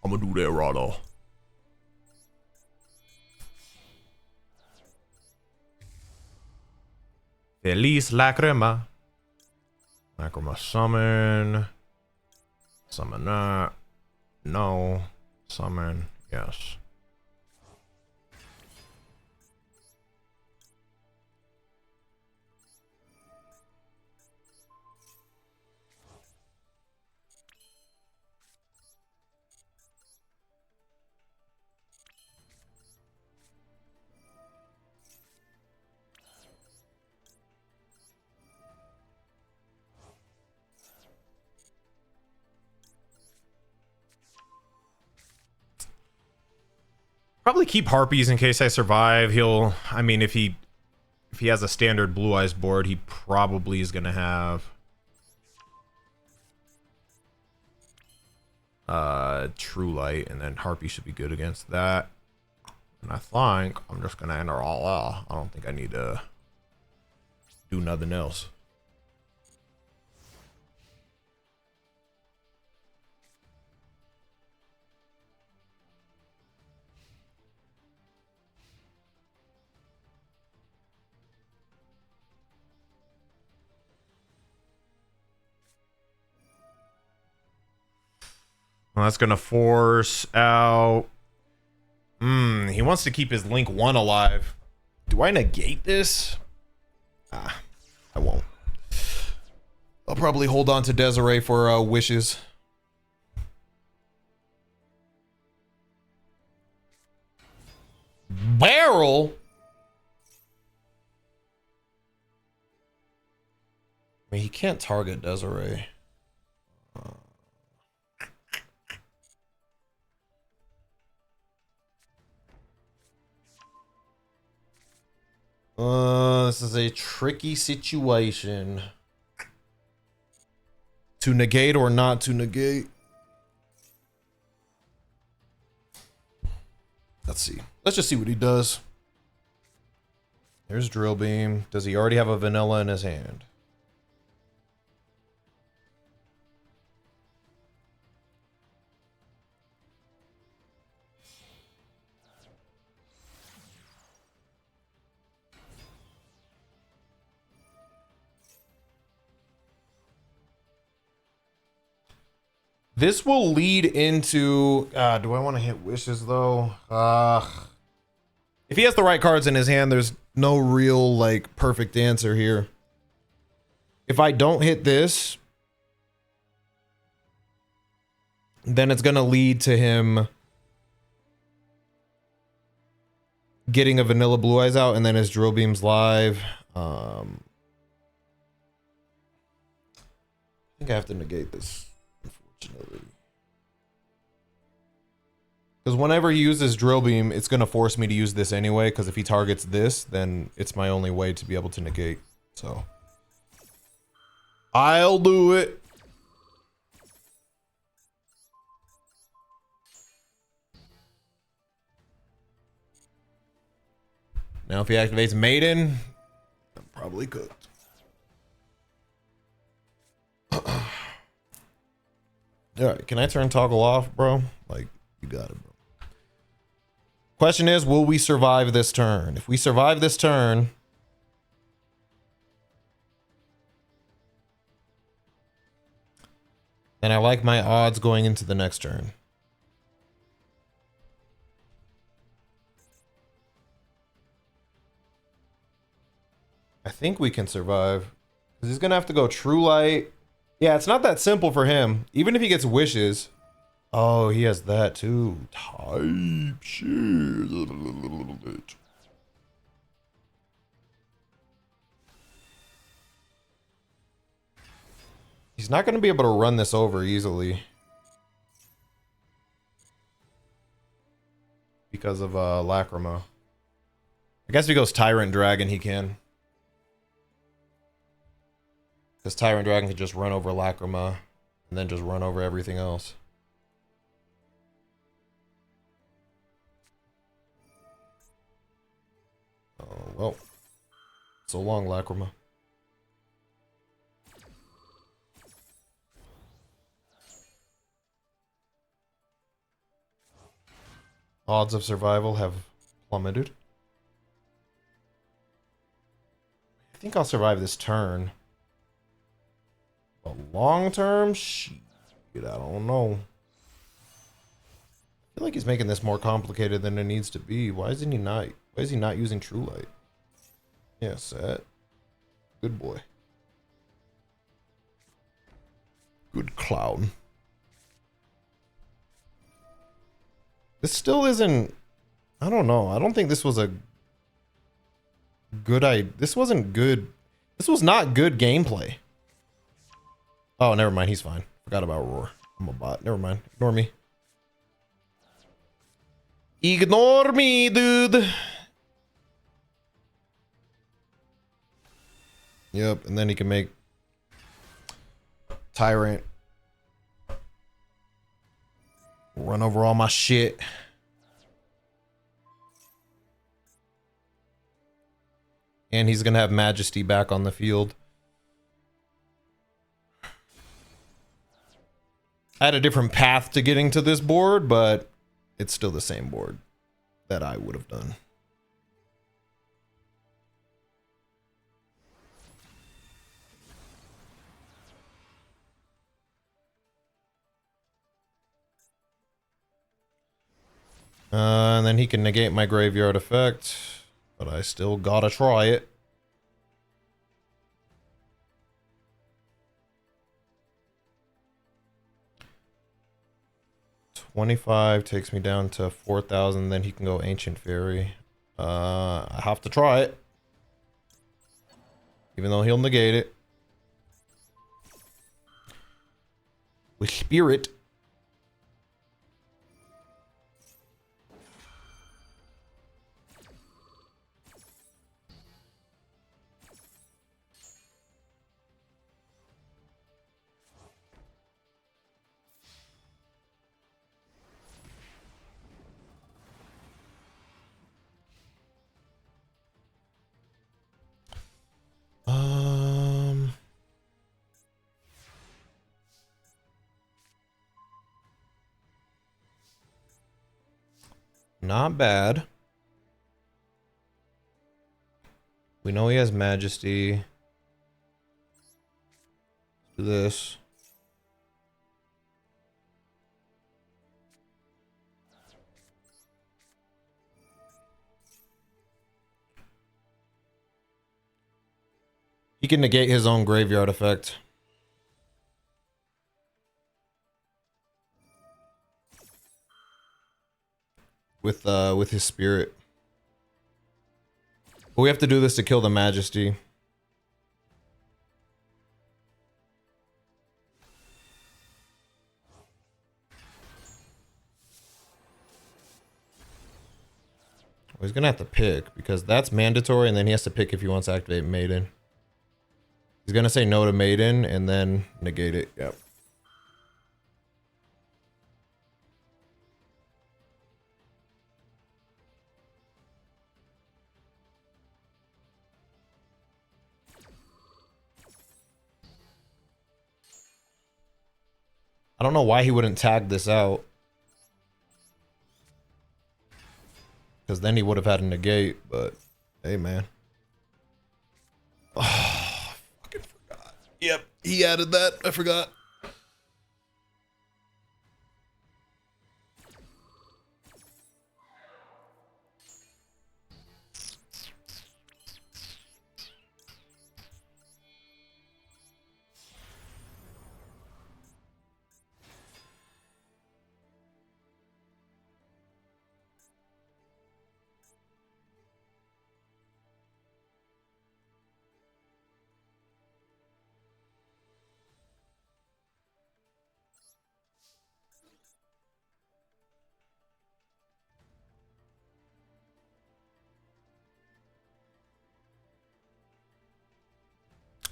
I'm gonna do that right off. Feliz Lacrima. Lacrima summon. Summon that. No. Summon. Yes. Probably keep Harpies in case I survive. He'll, I mean, if he has a standard Blue Eyes board, he probably is gonna have True Light, and then Harpy should be good against that. And I think I'm just gonna enter all out. I don't think I need to do nothing else. Well, that's gonna force out. He wants to keep his Link 1 alive. Do I negate this? I won't. I'll probably hold on to Desiree for wishes. Barrel? I mean, he can't target Desiree. This is a tricky situation. To negate or not to negate? Let's see. Let's just see what he does. There's Drill Beam. Does he already have a vanilla in his hand? This will lead into... do I want to hit wishes, though? If he has the right cards in his hand, there's no real, like, perfect answer here. If I don't hit this, then it's going to lead to him getting a vanilla Blue Eyes out, and then his Drill Beam's live. I think I have to negate this. Because whenever he uses Drill Beam, it's going to force me to use this anyway, because if he targets this, then it's my only way to be able to negate. So I'll do it. Now if he activates Maiden, I'm probably cooked. Alright, can I turn toggle off, bro? Like, you got it, bro. Question is, will we survive this turn? If we survive this turn, then I like my odds going into the next turn. I think we can survive. Because he's going to have to go True Light. Yeah, it's not that simple for him. Even if he gets wishes. Oh, he has that too. Type shit. He's not going to be able to run this over easily. Because of Lacrima. I guess if he goes Tyrant Dragon, he can. Because Tyrant Dragon could just run over Lacrima. And then just run over everything else. Oh, well. So long, Lacrima. Odds of survival have plummeted. I think I'll survive this turn. But long term? Shit, I don't know. I feel like he's making this more complicated than it needs to be. Why is he not using True Light? Yeah, set. Good boy. Good clown. This still isn't... I don't know. I don't think this was a good idea. This wasn't good. This was not good gameplay. Oh, never mind. He's fine. Forgot about Roar. I'm a bot. Never mind. Ignore me. Ignore me, dude. Yep, and then he can make Tyrant run over all my shit. And he's gonna have Majesty back on the field. I had a different path to getting to this board, but it's still the same board that I would have done. And then he can negate my graveyard effect, but I still gotta try it. $25 takes me down to 4,000. Then he can go Ancient Fairy. I have to try it, even though he'll negate it with Spirit. Not bad. We know he has Majesty. Do this. He can negate his own graveyard effect. With his Spirit. But we have to do this to kill the Majesty. Well, he's gonna have to pick because that's mandatory, and then he has to pick if he wants to activate Maiden. He's gonna say no to Maiden and then negate it. Yep. I don't know why he wouldn't tag this out. Because then he would have had a negate, but hey, man. Oh, I fucking forgot. Yep, he added that. I forgot.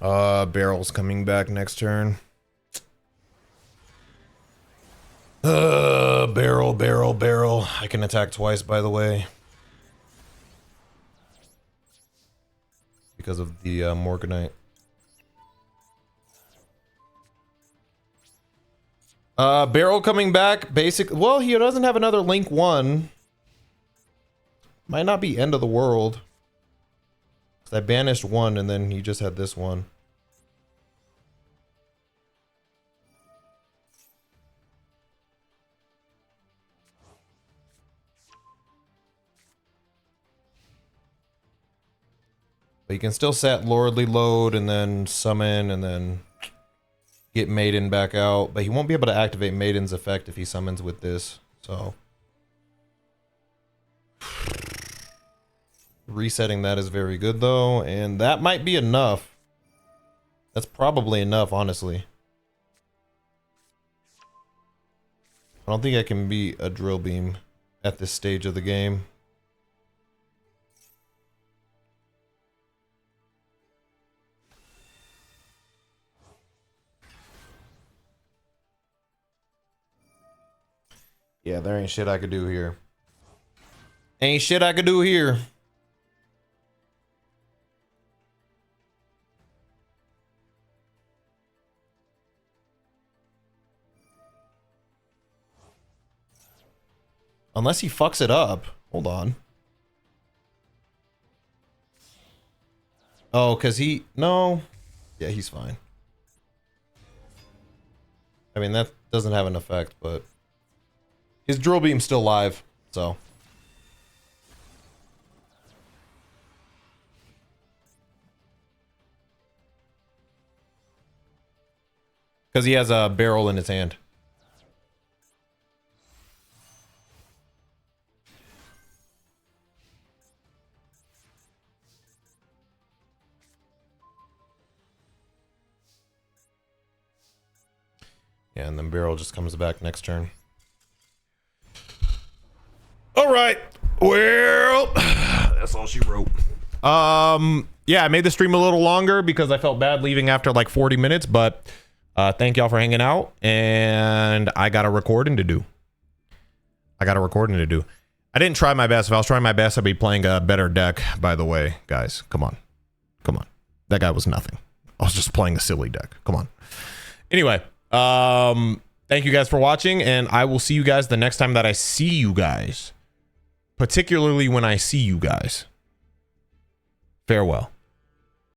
Barrel's coming back next turn. Barrel. I can attack twice, by the way. Because of the Morganite. Barrel coming back, basic. Well, he doesn't have another Link 1. Might not be end of the world. I banished one and then he just had this one. But you can still set Lordly Load and then summon and then get Maiden back out. But he won't be able to activate Maiden's effect if he summons with this. So resetting that is very good though. And that might be enough. That's probably enough, honestly. I don't think I can beat a Drill Beam at this stage of the game. Yeah, there ain't shit I could do here. Ain't shit I could do here. Unless he fucks it up. Hold on. Oh, because he... No. Yeah, he's fine. I mean, that doesn't have an effect, but... His Drill Beam's still live, so... Because he has a barrel in his hand. Yeah, and then barrel just comes back next turn. All right. Well, that's all she wrote. Yeah, I made the stream a little longer because I felt bad leaving after like 40 minutes, but thank y'all for hanging out, and I got a recording to do. I didn't try my best. If I was trying my best, I'd be playing a better deck, by the way, guys. Come on. That guy was nothing. I was just playing a silly deck. Come on. Anyway, thank you guys for watching, and I will see you guys the next time that I see you guys. Particularly when I see you guys. Farewell.